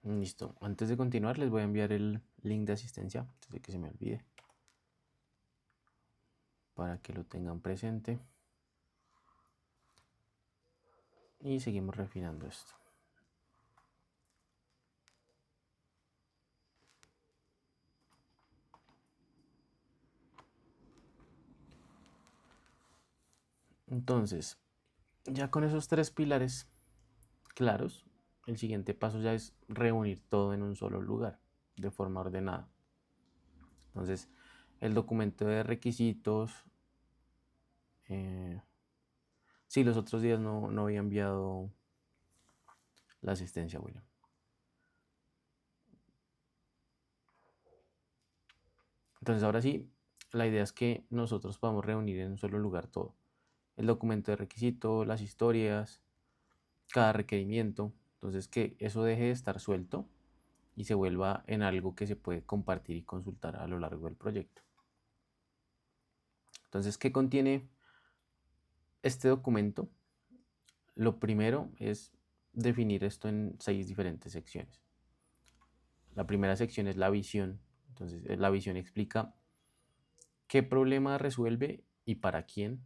Listo. Antes de continuar, les voy a enviar el link de asistencia, antes de que se me olvide, para que lo tengan presente. Y seguimos refinando esto. Entonces, ya con esos tres pilares claros, el siguiente paso ya es reunir todo en un solo lugar, de forma ordenada. Entonces, el documento de requisitos. Sí, los otros días no había enviado la asistencia, William. Entonces, ahora sí, la idea es que nosotros podamos reunir en un solo lugar todo. El documento de requisito, las historias, cada requerimiento. Entonces, que eso deje de estar suelto y se vuelva en algo que se puede compartir y consultar a lo largo del proyecto. Entonces, ¿qué contiene este documento? Lo primero es definir esto en 6 diferentes secciones. La primera sección es la visión. Entonces, la visión explica qué problema resuelve y para quién.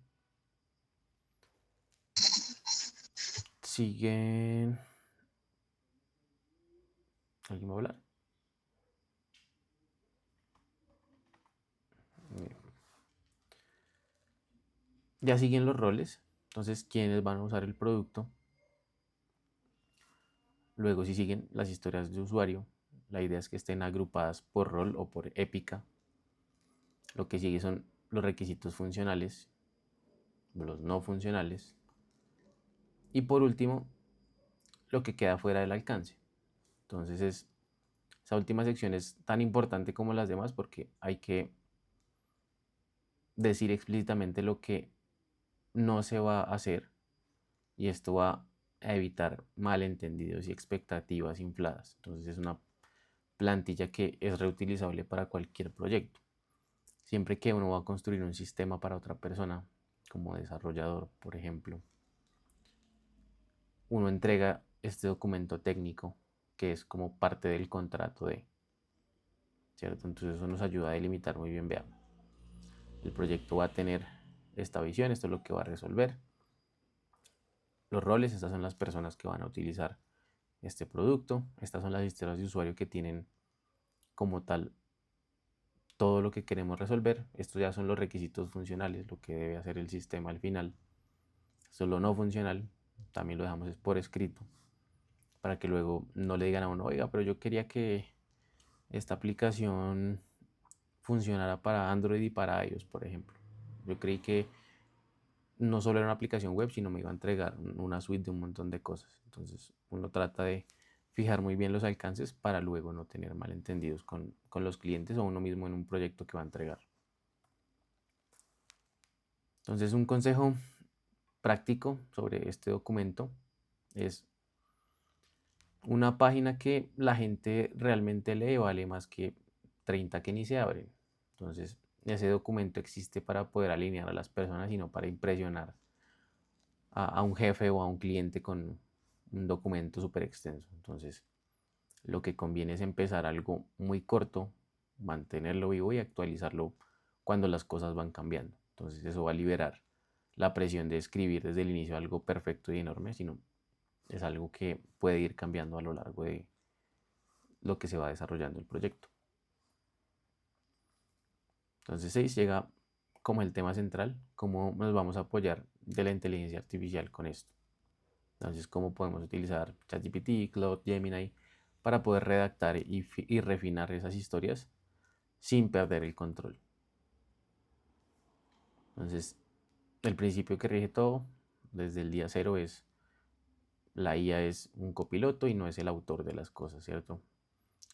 Siguen. ¿Alguien va a hablar? Ya siguen los roles. Entonces, quiénes van a usar el producto. Luego, si siguen las historias de usuario, la idea es que estén agrupadas por rol o por épica. Lo que sigue son los requisitos funcionales, los no funcionales. Y por último, lo que queda fuera del alcance. Entonces, esa última sección es tan importante como las demás porque hay que decir explícitamente lo que no se va a hacer y esto va a evitar malentendidos y expectativas infladas. Entonces es una plantilla que es reutilizable para cualquier proyecto. Siempre que uno va a construir un sistema para otra persona, como desarrollador, por ejemplo, uno entrega este documento técnico que es como parte del contrato de, ¿cierto? Entonces eso nos ayuda a delimitar muy bien, vean, el proyecto va a tener esta visión, esto es lo que va a resolver. Los roles, estas son las personas que van a utilizar este producto. Estas son las historias de usuario que tienen como tal todo lo que queremos resolver. Estos ya son los requisitos funcionales, lo que debe hacer el sistema al final. Esto es lo no funcional, también lo dejamos por escrito, para que luego no le digan a uno, oiga, pero yo quería que esta aplicación funcionara para Android y para iOS, por ejemplo. Yo creí que no solo era una aplicación web, sino me iba a entregar una suite de un montón de cosas. Entonces uno trata de fijar muy bien los alcances para luego no tener malentendidos con los clientes o uno mismo en un proyecto que va a entregar. Entonces un consejo práctico sobre este documento es una página que la gente realmente lee vale más que 30 que ni se abren. Entonces ese documento existe para poder alinear a las personas y no para impresionar a un jefe o a un cliente con un documento súper extenso. Entonces, lo que conviene es empezar algo muy corto, mantenerlo vivo y actualizarlo cuando las cosas van cambiando. Entonces, eso va a liberar la presión de escribir desde el inicio algo perfecto y enorme, sino es algo que puede ir cambiando a lo largo de lo que se va desarrollando el proyecto. Entonces, 6 llega como el tema central, cómo nos vamos a apoyar de la inteligencia artificial con esto. Entonces, cómo podemos utilizar ChatGPT, Claude, Gemini para poder redactar y refinar esas historias sin perder el control. Entonces, el principio que rige todo desde el día cero es la IA es un copiloto y no es el autor de las cosas, ¿cierto?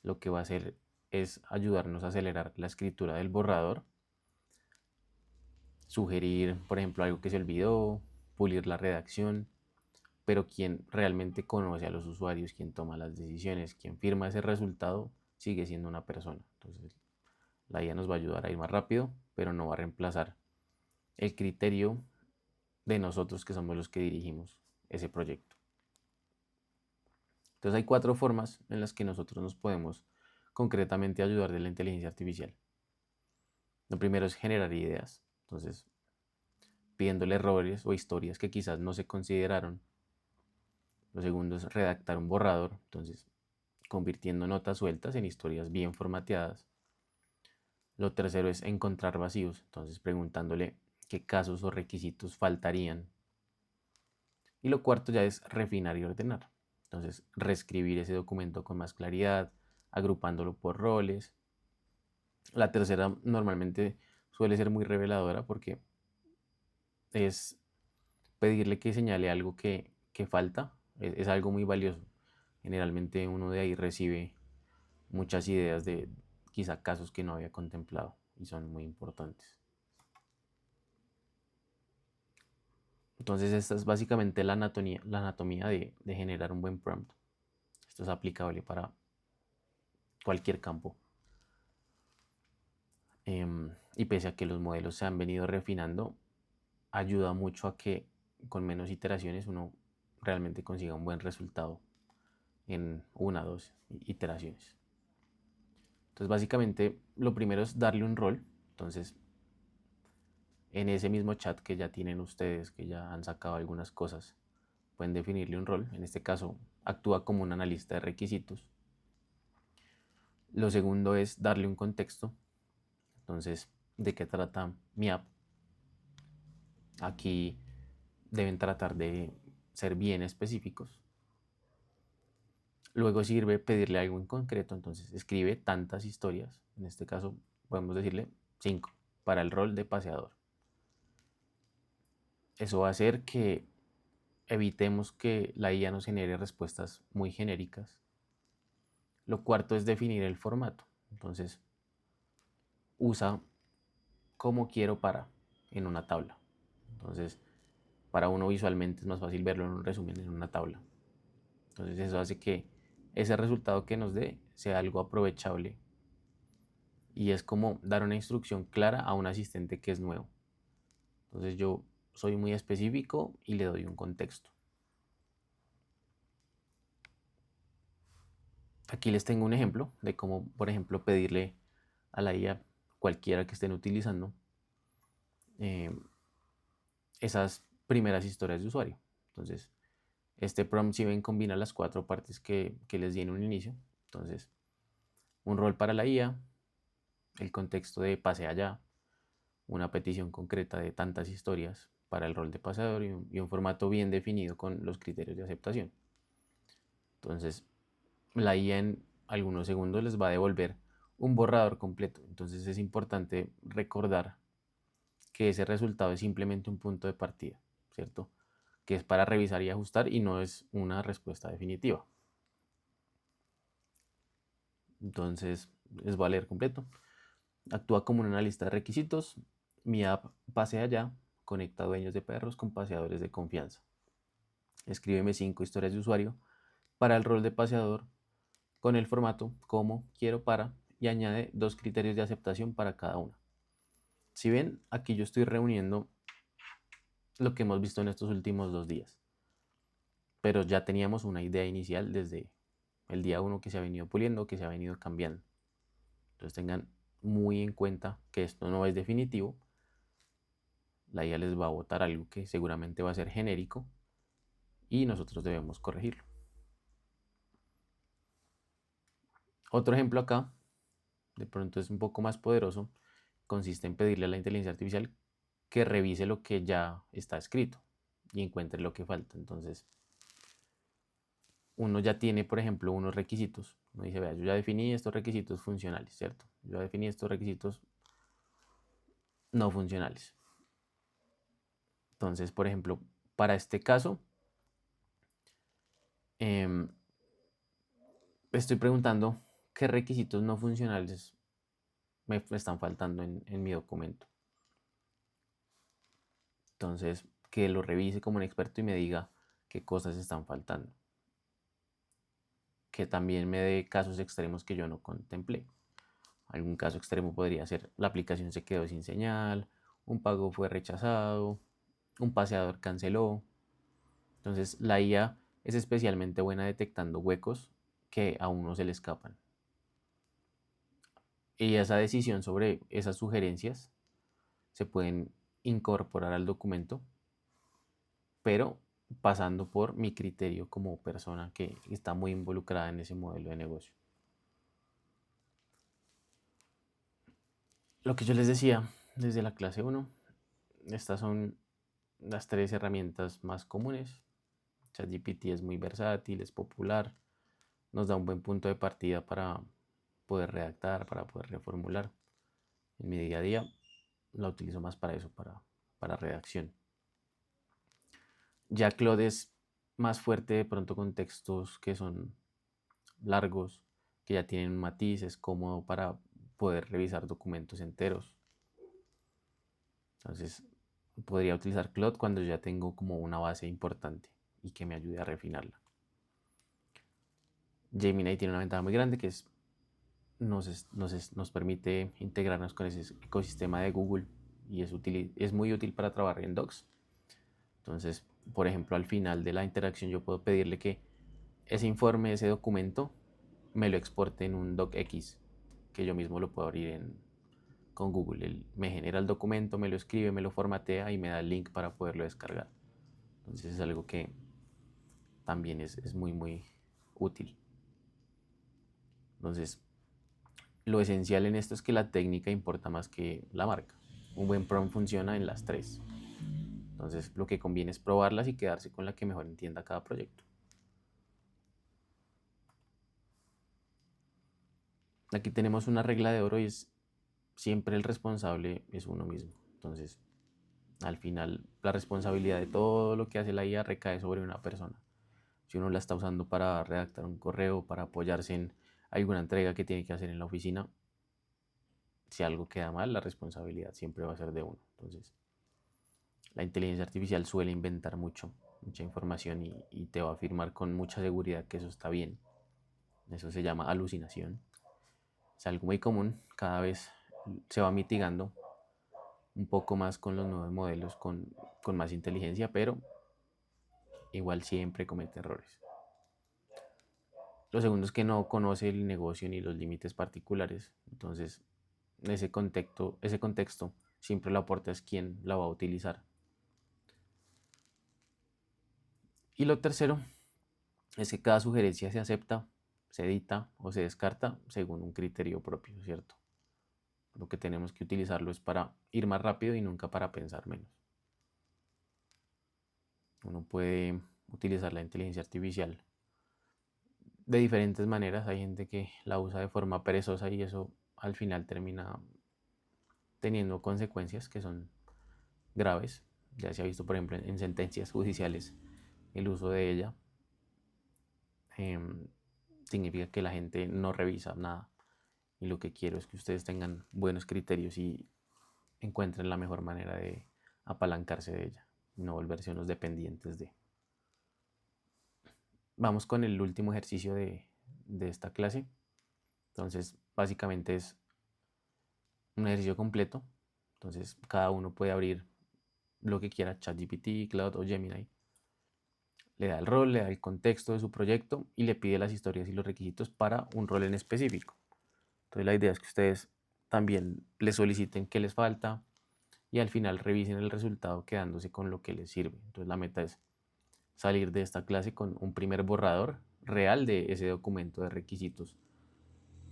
Lo que va a hacer es ayudarnos a acelerar la escritura del borrador, sugerir, por ejemplo, algo que se olvidó, pulir la redacción, pero quien realmente conoce a los usuarios, quien toma las decisiones, quien firma ese resultado, sigue siendo una persona. Entonces, la IA nos va a ayudar a ir más rápido, pero no va a reemplazar el criterio de nosotros que somos los que dirigimos ese proyecto. Entonces hay 4 formas en las que nosotros nos podemos concretamente ayudar de la inteligencia artificial. Lo primero es generar ideas. Entonces, pidiéndole errores o historias que quizás no se consideraron. Lo segundo es redactar un borrador. Entonces, convirtiendo notas sueltas en historias bien formateadas. Lo tercero es encontrar vacíos. Entonces, preguntándole qué casos o requisitos faltarían. Y lo cuarto ya es refinar y ordenar. Entonces, reescribir ese documento con más claridad, agrupándolo por roles. La tercera normalmente suele ser muy reveladora porque es pedirle que señale algo que falta. Es algo muy valioso. Generalmente uno de ahí recibe muchas ideas de quizá casos que no había contemplado y son muy importantes. Entonces esta es básicamente la anatomía de generar un buen prompt. Esto es aplicable para cualquier campo. Y pese a que los modelos se han venido refinando, ayuda mucho a que con menos iteraciones uno realmente consiga un buen resultado en una o dos iteraciones. Entonces básicamente lo primero es darle un rol. Entonces en ese mismo chat que ya tienen ustedes, que ya han sacado algunas cosas, pueden definirle un rol. En este caso actúa como un analista de requisitos. Lo segundo es darle un contexto. Entonces, ¿de qué trata mi app? Aquí deben tratar de ser bien específicos. Luego sirve pedirle algo en concreto, entonces escribe tantas historias. En este caso podemos decirle 5 para el rol de paseador. Eso va a hacer que evitemos que la IA nos genere respuestas muy genéricas. Lo cuarto es definir el formato. Entonces usa como quiero para en una tabla. Entonces para uno visualmente es más fácil verlo en un resumen en una tabla. Entonces eso hace que ese resultado que nos dé sea algo aprovechable y es como dar una instrucción clara a un asistente que es nuevo. Entonces yo soy muy específico y le doy un contexto. Aquí les tengo un ejemplo de cómo, por ejemplo, pedirle a la IA cualquiera que estén utilizando eh, esas primeras historias de usuario. Entonces, este prompt, si ven, combina las 4 partes que les di en un inicio. Entonces, un rol para la IA, el contexto de pase allá, una petición concreta de tantas historias para el rol de paseador y un formato bien definido con los criterios de aceptación. Entonces, la IA en algunos segundos les va a devolver un borrador completo. Entonces es importante recordar que ese resultado es simplemente un punto de partida, ¿cierto? Que es para revisar y ajustar y no es una respuesta definitiva. Entonces les voy a leer completo. Actúa como una lista de requisitos. Mi app pasea allá, conecta dueños de perros con paseadores de confianza. Escríbeme 5 historias de usuario para el rol de paseador con el formato como, quiero para y añade 2 criterios de aceptación para cada una. Si ven, aquí yo estoy reuniendo lo que hemos visto en estos últimos 2 días, pero ya teníamos una idea inicial desde el día 1 que se ha venido puliendo, que se ha venido cambiando. Entonces tengan muy en cuenta que esto no es definitivo. La IA les va a botar algo que seguramente va a ser genérico y nosotros debemos corregirlo. Otro ejemplo acá, de pronto es un poco más poderoso, consiste en pedirle a la inteligencia artificial que revise lo que ya está escrito y encuentre lo que falta. Entonces, uno ya tiene, por ejemplo, unos requisitos. Uno dice, vea, yo ya definí estos requisitos funcionales, ¿cierto? Yo ya definí estos requisitos no funcionales. Entonces, por ejemplo, para este caso, estoy preguntando qué requisitos no funcionales me están faltando en mi documento. Entonces, que lo revise como un experto y me diga qué cosas están faltando. Que también me dé casos extremos que yo no contemplé. Algún caso extremo podría ser la aplicación se quedó sin señal, un pago fue rechazado, un paseador canceló. Entonces la IA es especialmente buena detectando huecos que a uno se le escapan. Y esa decisión sobre esas sugerencias se pueden incorporar al documento, pero pasando por mi criterio como persona que está muy involucrada en ese modelo de negocio. Lo que yo les decía desde la clase 1, estas son las 3 herramientas más comunes. ChatGPT es muy versátil, es popular, nos da un buen punto de partida para poder redactar, para poder reformular. En mi día a día la utilizo más para eso, para redacción. Ya Claude es más fuerte de pronto con textos que son largos, que ya tienen un matiz, es cómodo para poder revisar documentos enteros. Entonces podría utilizar Claude cuando ya tengo como una base importante y que me ayude a refinarla. Gemini tiene una ventaja muy grande que es nos permite integrarnos con ese ecosistema de Google y es muy útil para trabajar en Docs. Entonces, por ejemplo, al final de la interacción yo puedo pedirle que ese informe, ese documento, me lo exporte en un docx, que yo mismo lo puedo abrir con Google. Él me genera el documento, me lo escribe, me lo formatea y me da el link para poderlo descargar. Entonces es algo que también es muy, muy útil. Entonces, lo esencial en esto es que la técnica importa más que la marca. Un buen prompt funciona en las tres. Entonces, lo que conviene es probarlas y quedarse con la que mejor entienda cada proyecto. Aquí tenemos una regla de oro y es siempre el responsable es uno mismo. Entonces, al final, la responsabilidad de todo lo que hace la IA recae sobre una persona. Si uno la está usando para redactar un correo, para apoyarse en alguna entrega que tiene que hacer en la oficina, si algo queda mal, la responsabilidad siempre va a ser de uno. Entonces, la inteligencia artificial suele inventar mucha información y te va a afirmar con mucha seguridad que eso está bien. Eso se llama alucinación. Es algo muy común, cada vez se va mitigando un poco más con los nuevos modelos, con más inteligencia, pero igual siempre comete errores. Lo segundo es que no conoce el negocio ni los límites particulares, entonces ese contexto siempre lo aporta es quien la va a utilizar. Y lo tercero es que cada sugerencia se acepta, se edita o se descarta según un criterio propio, ¿cierto? Lo que tenemos que utilizarlo es para ir más rápido y nunca para pensar menos. Uno puede utilizar la inteligencia artificial de diferentes maneras. Hay gente que la usa de forma perezosa y eso al final termina teniendo consecuencias que son graves. Ya se ha visto, por ejemplo, en sentencias judiciales el uso de ella. Em, Significa que la gente no revisa nada. Y lo que quiero es que ustedes tengan buenos criterios y encuentren la mejor manera de apalancarse de ella y no volverse unos dependientes de. Vamos con el último ejercicio de esta clase. Entonces, básicamente es un ejercicio completo. Entonces, cada uno puede abrir lo que quiera, ChatGPT, Cloud o Gemini. Le da el rol, le da el contexto de su proyecto y le pide las historias y los requisitos para un rol en específico. Entonces, la idea es que ustedes también les soliciten qué les falta y al final revisen el resultado quedándose con lo que les sirve. Entonces, la meta es salir de esta clase con un primer borrador real de ese documento de requisitos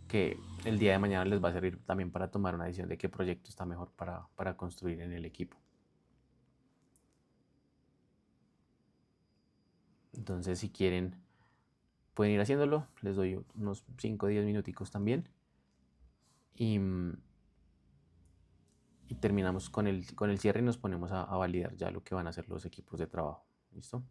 que el día de mañana les va a servir también para tomar una decisión de qué proyecto está mejor para construir en el equipo. Entonces, si quieren, pueden ir haciéndolo. Les doy unos 5 o 10 minuticos también. Y, y terminamos con el cierre y nos ponemos a validar ya lo que van a hacer los equipos de trabajo. ¿Listo?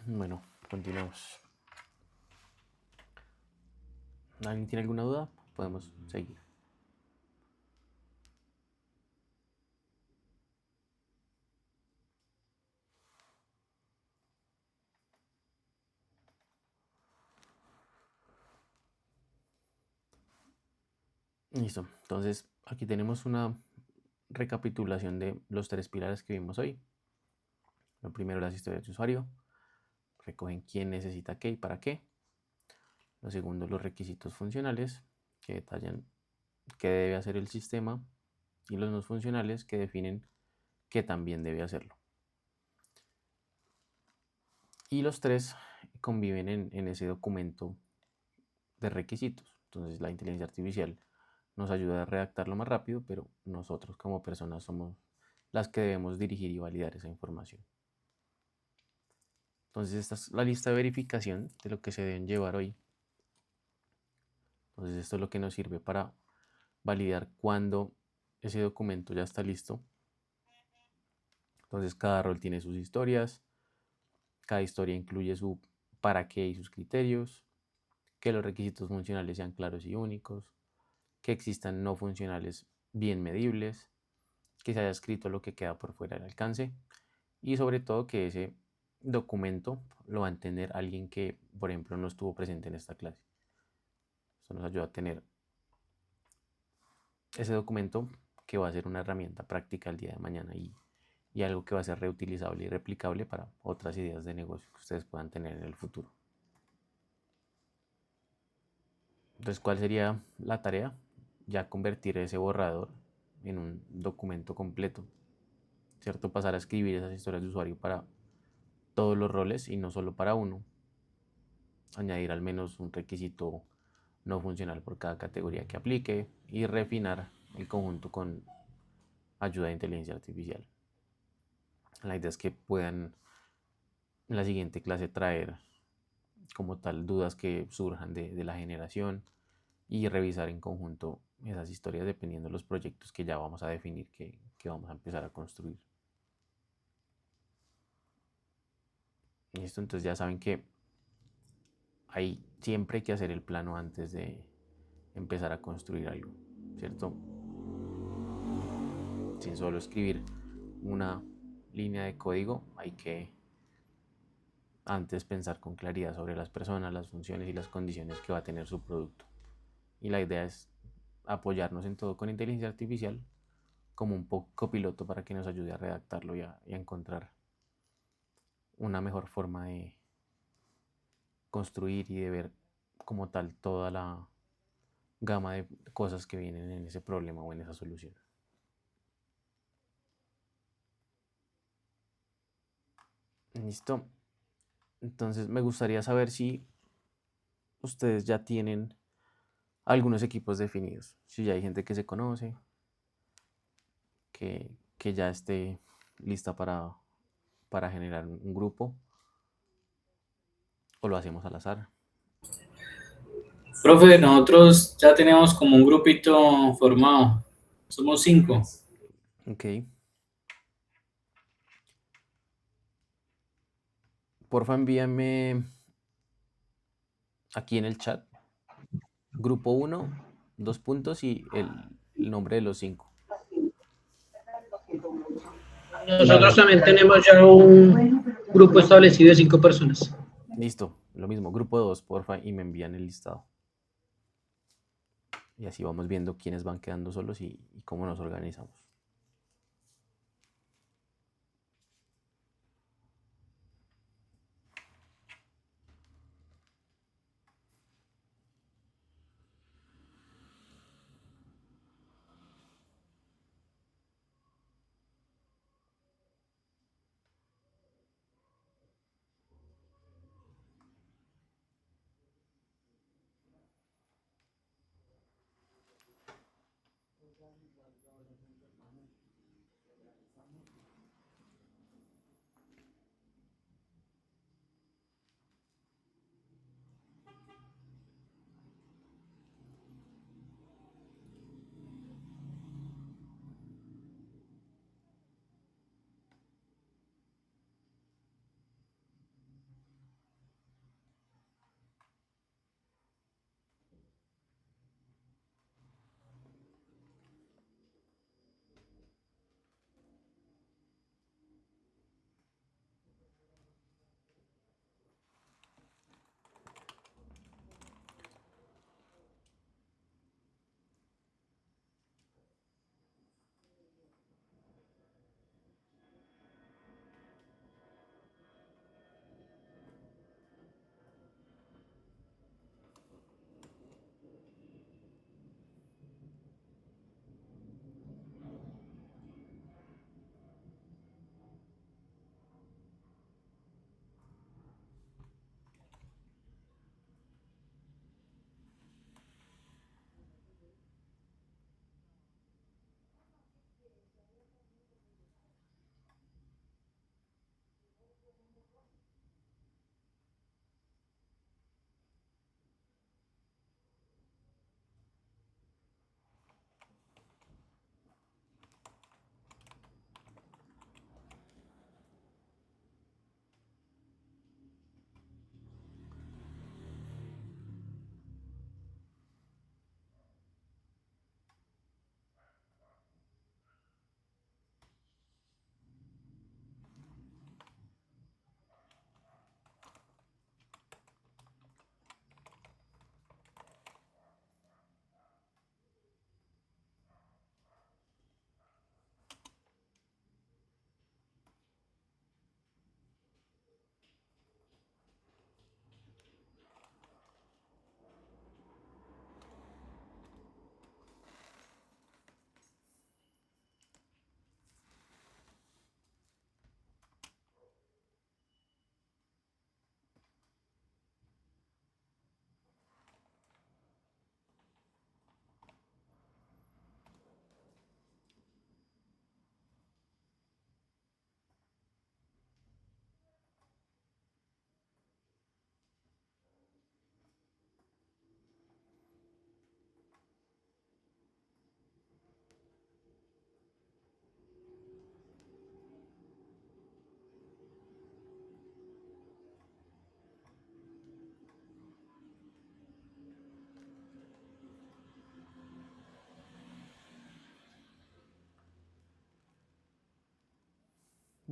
Bueno, continuamos. ¿Alguien tiene alguna duda? Podemos seguir. Listo. Entonces, aquí tenemos una recapitulación de los tres pilares que vimos hoy. Lo primero, las historias de usuario. Recogen quién necesita qué y para qué. Lo segundo, los requisitos funcionales, que detallan qué debe hacer el sistema. Y los no funcionales, que definen qué también debe hacerlo. Y los tres conviven en ese documento de requisitos. Entonces, la inteligencia artificial nos ayuda a redactarlo más rápido, pero nosotros como personas somos las que debemos dirigir y validar esa información. Entonces, esta es la lista de verificación de lo que se deben llevar hoy. Entonces, esto es lo que nos sirve para validar cuando ese documento ya está listo. Entonces, cada rol tiene sus historias, cada historia incluye su para qué y sus criterios, que los requisitos funcionales sean claros y únicos, que existan no funcionales bien medibles, que se haya escrito lo que queda por fuera del alcance y sobre todo que ese documento lo va a entender alguien que, por ejemplo, no estuvo presente en esta clase. Esto nos ayuda a tener ese documento que va a ser una herramienta práctica el día de mañana y algo que va a ser reutilizable y replicable para otras ideas de negocio que ustedes puedan tener en el futuro. Entonces, ¿cuál sería la tarea? Ya convertir ese borrador en un documento completo, ¿cierto? Pasar a escribir esas historias de usuario para todos los roles y no solo para uno. Añadir al menos un requisito no funcional por cada categoría que aplique y refinar el conjunto con ayuda de inteligencia artificial. La idea es que puedan en la siguiente clase traer como tal dudas que surjan de la generación y revisar en conjunto esas historias dependiendo de los proyectos que ya vamos a definir que vamos a empezar a construir. Listo, entonces ya saben que hay siempre hay que hacer el plano antes de empezar a construir algo, ¿cierto? Sin solo escribir una línea de código, hay que antes pensar con claridad sobre las personas, las funciones y las condiciones que va a tener su producto. Y la idea es apoyarnos en todo con inteligencia artificial como un copiloto para que nos ayude a redactarlo y a encontrar una mejor forma de construir y de ver como tal toda la gama de cosas que vienen en ese problema o en esa solución. Listo. Entonces me gustaría saber si ustedes ya tienen algunos equipos definidos, si ya hay gente que se conoce, que ya esté lista para generar un grupo, o lo hacemos al azar. Profe, nosotros ya tenemos como un grupito formado. Somos 5. Ok. Porfa, envíame aquí en el chat, grupo 1, 2 puntos y el nombre de los 5. Nosotros también tenemos ya un grupo establecido de 5 personas. Listo, lo mismo, grupo 2, porfa, y me envían el listado. Y así vamos viendo quiénes van quedando solos y cómo nos organizamos.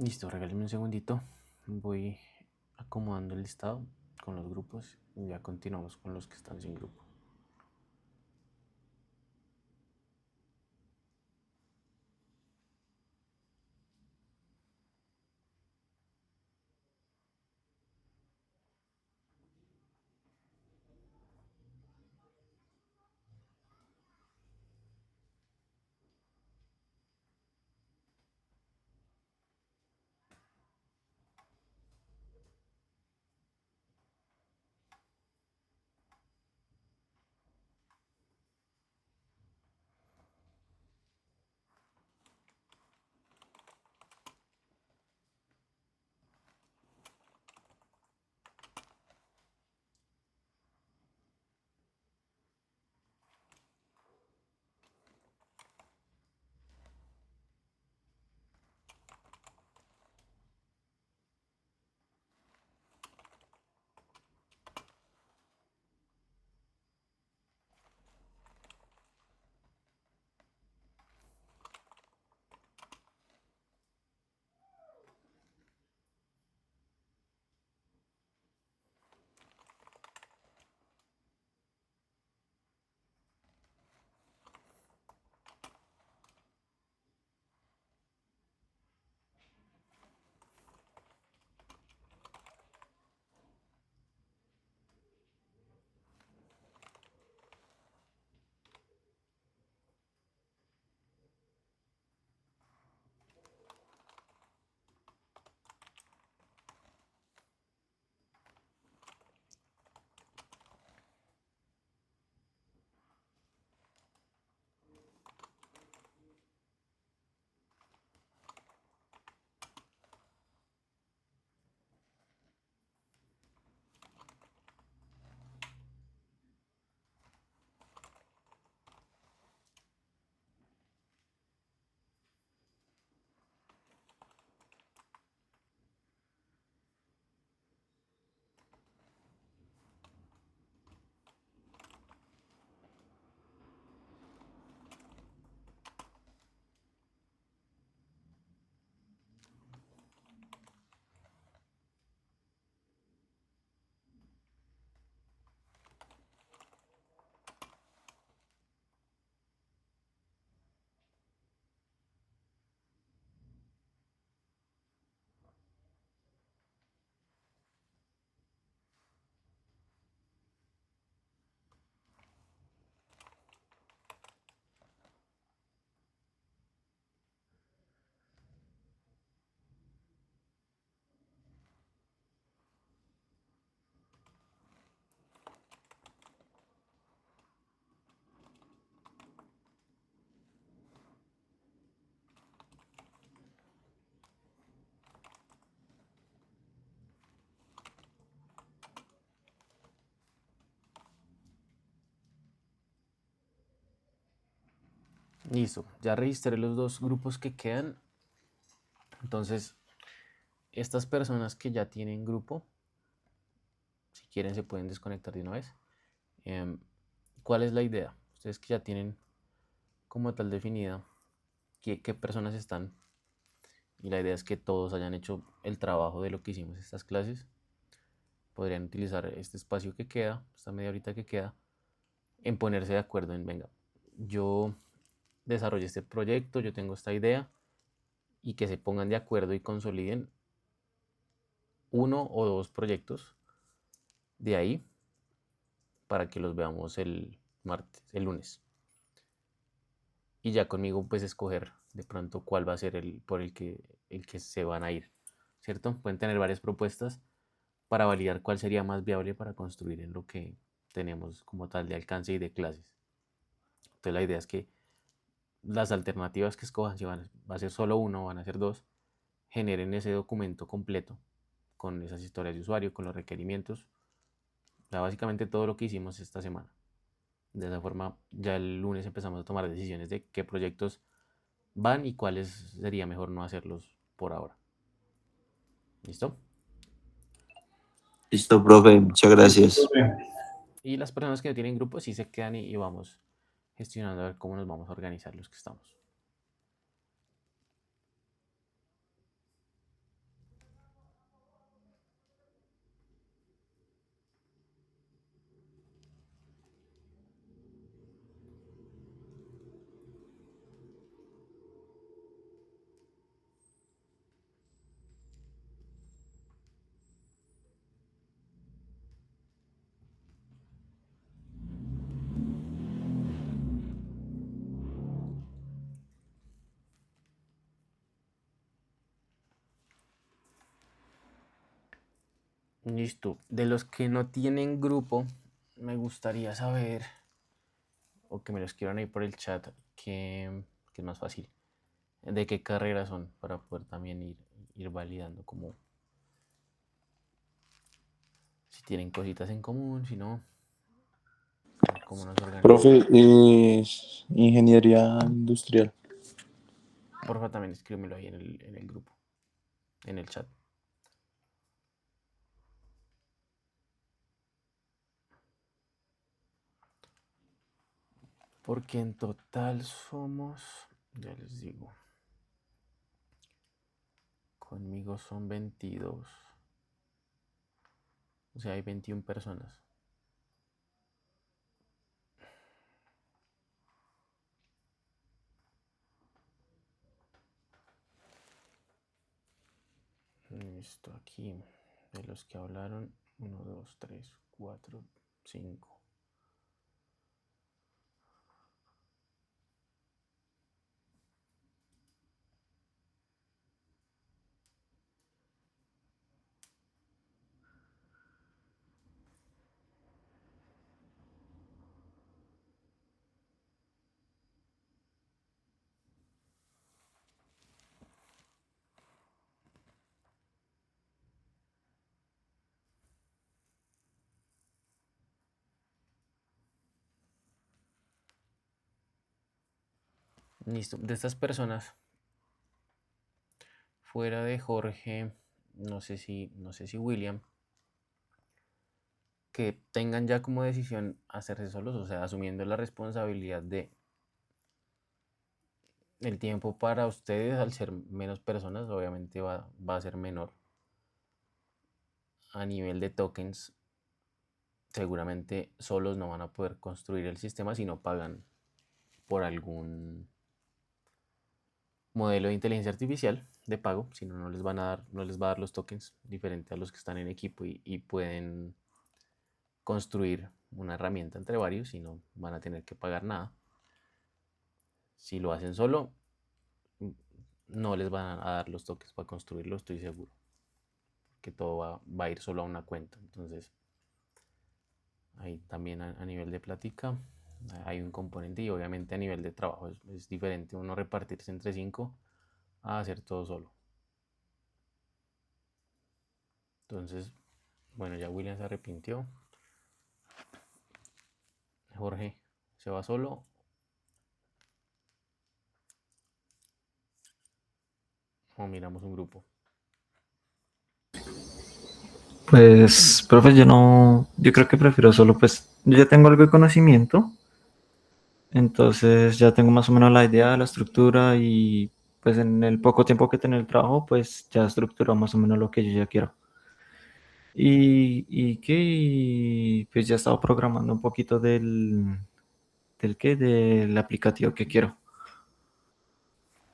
Listo, regálenme un segundito. Voy acomodando el listado con los grupos y ya continuamos con los que están sin grupo. Listo, ya registré los dos grupos que quedan. Entonces, estas personas que ya tienen grupo, si quieren se pueden desconectar de una vez. Em, ¿Cuál es la idea? Ustedes que ya tienen como tal definida qué personas están, y la idea es que todos hayan hecho el trabajo de lo que hicimos estas clases, podrían utilizar este espacio que queda, esta media horita que queda, en ponerse de acuerdo en, venga, yo desarrollé este proyecto, yo tengo esta idea, y que se pongan de acuerdo y consoliden uno o dos proyectos de ahí para que los veamos el martes, el lunes. Y ya conmigo pues escoger de pronto cuál va a ser el que se van a ir, ¿cierto? Pueden tener varias propuestas para validar cuál sería más viable para construir en lo que tenemos como tal de alcance y de clases. Entonces la idea es que las alternativas que escojan, si va a ser solo uno o van a ser dos, generen ese documento completo con esas historias de usuario, con los requerimientos, o sea, básicamente todo lo que hicimos esta semana. De esa forma, ya el lunes empezamos a tomar decisiones de qué proyectos van y cuáles sería mejor no hacerlos por ahora. ¿Listo? Listo, profe, muchas gracias. Y las personas que no tienen grupo sí se quedan y vamos gestionando a ver cómo nos vamos a organizar los que estamos. Listo. De los que no tienen grupo, me gustaría saber, o que me lo escriban ahí por el chat, que es más fácil, de qué carreras son, para poder también ir validando como si tienen cositas en común, si no, o cómo nos Profe, organizamos. es ingeniería industrial. Porfa, también escríbemelo ahí en el grupo, en el chat. Porque en total somos, ya les digo, conmigo son 22. O sea, hay 21 personas. Listo, aquí de los que hablaron, 1, 2, 3, 4, 5. Listo, de estas personas, fuera de Jorge, no sé si William, que tengan ya como decisión hacerse solos, o sea, asumiendo la responsabilidad de el tiempo para ustedes, al ser menos personas, obviamente va a ser menor. A nivel de tokens, seguramente solos no van a poder construir el sistema si no pagan por algún modelo de inteligencia artificial de pago, si no, no les va a dar los tokens diferente a los que están en equipo y pueden construir una herramienta entre varios y no van a tener que pagar nada. Si lo hacen solo, no les van a dar los tokens para construirlo, estoy seguro, que todo va a ir solo a una cuenta. Entonces, ahí también a nivel de plática hay un componente, y obviamente a nivel de trabajo es diferente uno repartirse entre 5 a hacer todo solo. Entonces, bueno, ya William se arrepintió. Jorge se va solo. O miramos un grupo. Pues, profe, yo creo que prefiero solo, pues, yo ya tengo algo de conocimiento, entonces ya tengo más o menos la idea de la estructura y pues en el poco tiempo que tengo el trabajo, pues ya estructuró más o menos lo que yo ya quiero. Y pues ya he estado programando un poquito del aplicativo que quiero.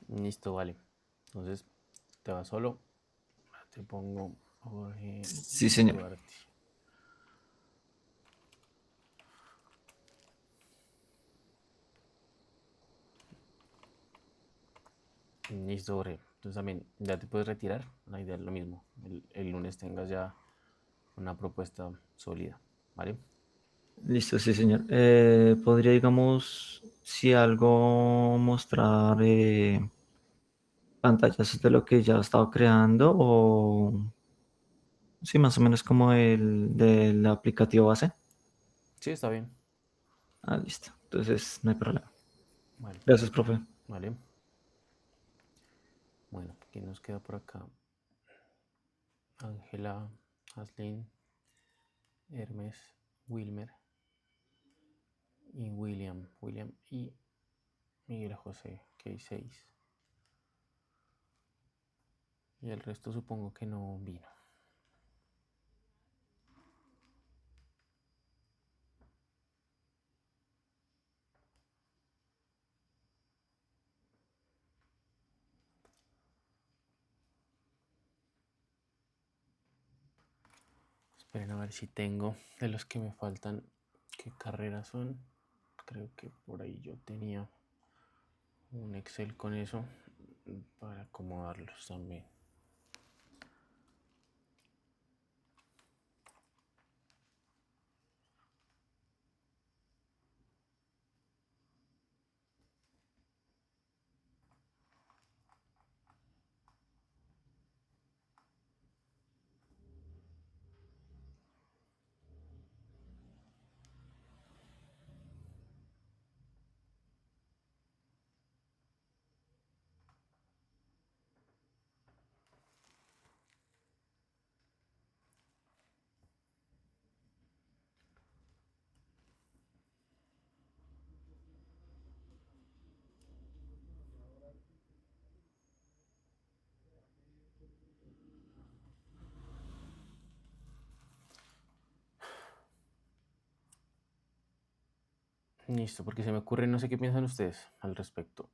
Listo, vale. Entonces, te vas solo. Te pongo Jorge Sí, señor. Duarte. Listo, Jorge. Entonces también ya te puedes retirar. La idea es lo mismo. El lunes tengas ya una propuesta sólida. ¿Vale? Listo, sí, señor. Podría, digamos, si algo mostrar pantallas de lo que ya he estado creando o sí, más o menos como el del aplicativo base. Sí, está bien. Ah, listo. Entonces, no hay problema. Vale, Gracias, profe. vale. Bueno, ¿quién nos queda por acá? Ángela, Aslin, Hermes, Wilmer y William. William y Miguel José, que hay 6. Y el resto supongo que no vino. Esperen a ver si tengo de los que me faltan qué carreras son. Creo que por ahí yo tenía un Excel con eso para acomodarlos también. Listo, porque se me ocurre, no sé qué piensan ustedes al respecto.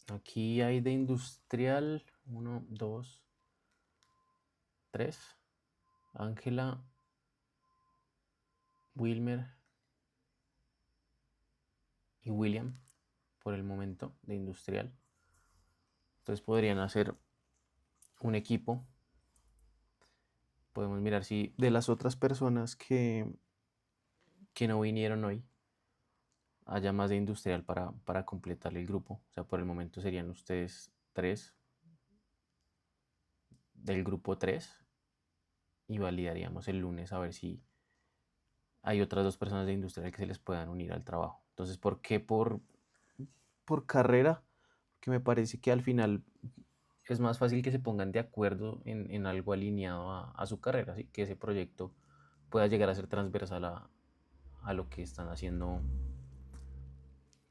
Aquí hay de industrial, 1, 2, 3. Ángela, Wilmer y William, por el momento, de industrial. Entonces podrían hacer un equipo. Podemos mirar si de las otras personas que no vinieron hoy, haya más de industrial para completar el grupo. O sea, por el momento serían ustedes 3 del grupo 3 y validaríamos el lunes a ver si hay otras 2 personas de industrial que se les puedan unir al trabajo. Entonces, ¿por qué por carrera? Porque me parece que al final es más fácil que se pongan de acuerdo en algo alineado a su carrera, ¿sí? Que ese proyecto pueda llegar a ser transversal a lo que están haciendo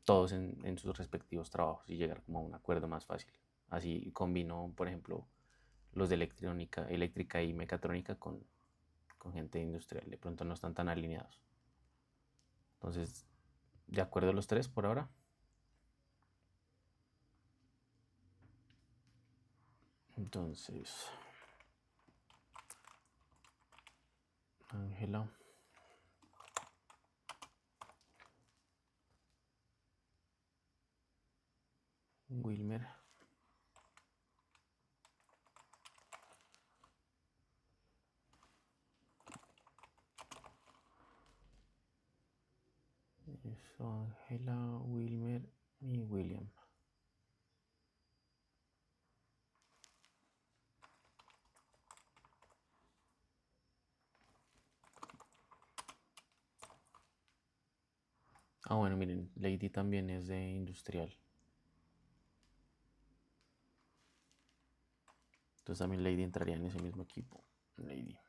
todos en sus respectivos trabajos y llegar como a un acuerdo más fácil. Así combino, por ejemplo, los de eléctrica y mecatrónica con gente industrial. De pronto no están tan alineados. Entonces, ¿de acuerdo los 3 por ahora? Entonces, Ángela, Wilmer, eso, Ángela, Wilmer y William. Ah, bueno, miren, Lady también es de industrial. Entonces también Lady entraría en ese mismo equipo. Lady.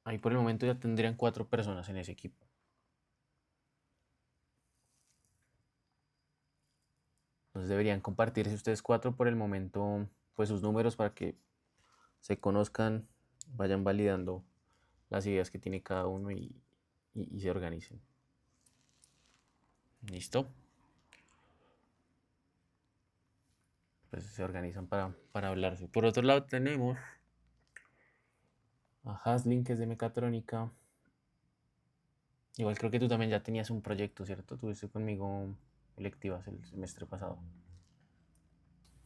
Ahí por el momento ya tendrían 4 personas en ese equipo. Entonces deberían compartirse ustedes 4 por el momento, pues sus números para que se conozcan, vayan validando las ideas que tiene cada uno y se organicen. ¿Listo? Pues se organizan para hablarse. Por otro lado tenemos a Haslin, que es de mecatrónica. Igual creo que tú también ya tenías un proyecto, ¿cierto? Tuviste conmigo electivas el semestre pasado.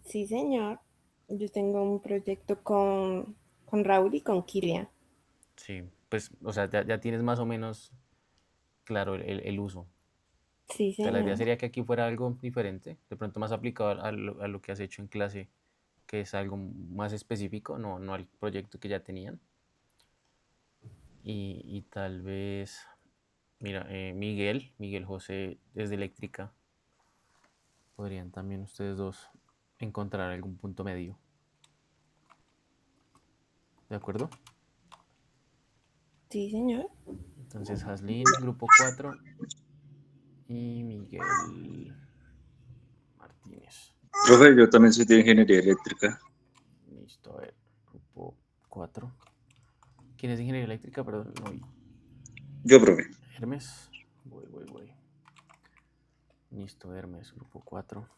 Sí, señor. Yo tengo un proyecto con Raúl y con Kilian. Sí, pues, o sea, ya tienes más o menos claro el uso. Sí, O sea, la idea señor. sería que aquí fuera algo diferente, de pronto más aplicado a lo que has hecho en clase, que es algo más específico, no al proyecto que ya tenían. Y tal vez, mira, Miguel José desde eléctrica, podrían también ustedes dos encontrar algún punto medio. ¿De acuerdo? Sí, señor. Entonces, Haslin, grupo 4 y Miguel Martínez. Profe, yo también soy de ingeniería eléctrica. Listo, a ver, grupo 4. ¿Quién es de ingeniería eléctrica? Perdón, no vi. Yo, profe. Hermes. Voy. Listo, Hermes, grupo 4.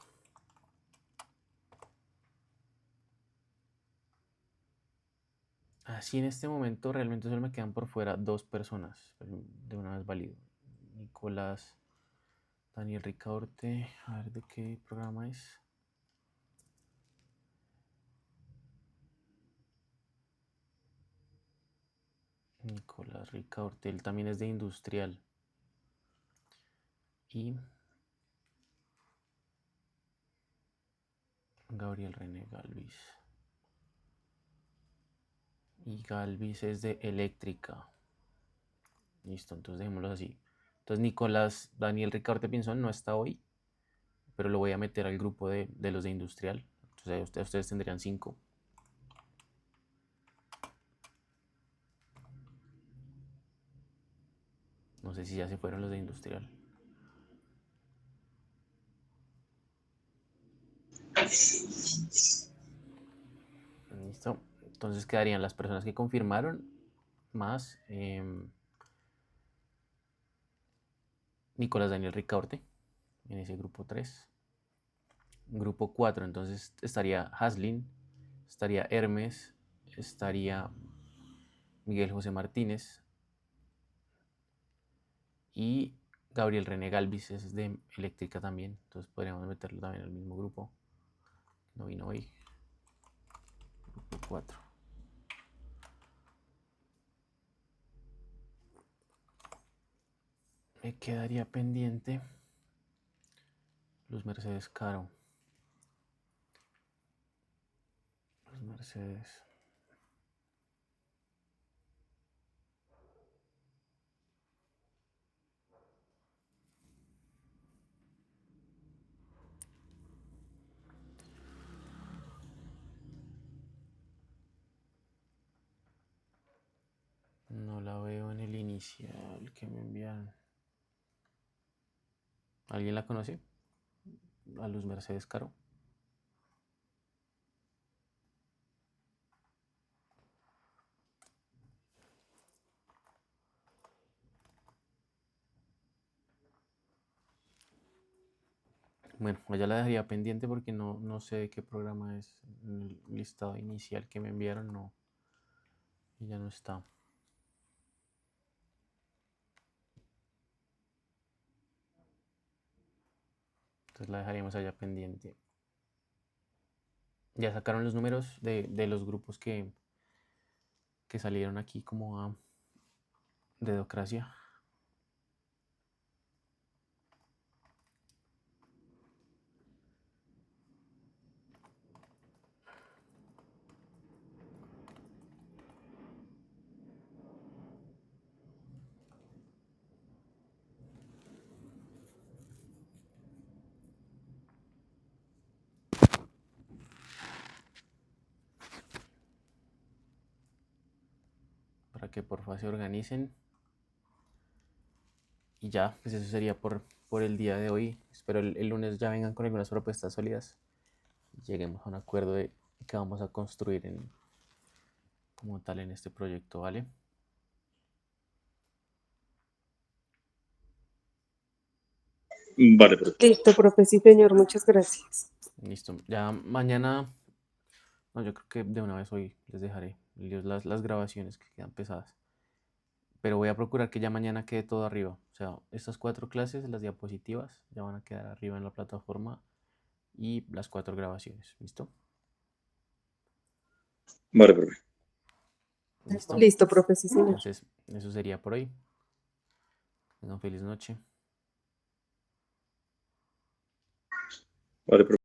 Así en este momento realmente solo me quedan por fuera 2 personas. Pero de una vez válido. Nicolás, Daniel Ricaurte. A ver de qué programa es. Nicolás Ricaurte, él también es de industrial. Y Gabriel René Galvis. Y Galvis es de eléctrica. Listo, entonces dejémoslo así. Entonces Nicolás Daniel Ricaurte Pinzón no está hoy, pero lo voy a meter al grupo de los de industrial. Entonces ustedes tendrían 5. No sé si ya se fueron los de industrial. Listo. Entonces quedarían las personas que confirmaron más Nicolás Daniel Ricaurte, en ese grupo 3. Grupo 4, entonces estaría Haslin, estaría Hermes, estaría Miguel José Martínez y Gabriel René Galvis, es de eléctrica también, entonces podríamos meterlo también en el mismo grupo. No vino hoy. Grupo 4. Me quedaría pendiente Luz Mercedes Caro. Luz Mercedes. No la veo en el inicial que me enviaron. ¿Alguien la conoce? A Luz Mercedes Caro. Bueno, ya la dejaría pendiente porque no sé de qué programa es. En el listado inicial que me enviaron, no. Y ya no está. Entonces la dejaríamos allá pendiente. Ya sacaron los números de los grupos que salieron aquí como a dedocracia. Para que porfa se organicen. Y ya, pues eso sería por el día de hoy. Espero el lunes ya vengan con algunas propuestas sólidas. Y lleguemos a un acuerdo de qué vamos a construir como tal en este proyecto, ¿vale? Vale, profe. Listo, profe, sí, señor, muchas gracias. Listo. Ya mañana, no, yo creo que de una vez hoy les dejaré las grabaciones que quedan pesadas. Pero voy a procurar que ya mañana quede todo arriba. O sea, estas 4 clases, las diapositivas, ya van a quedar arriba en la plataforma y las 4 grabaciones. ¿Listo? Vale, profe. ¿Listo? Listo, profe, sí, señor. Entonces, eso sería por hoy. Tengan feliz noche. Vale, profe.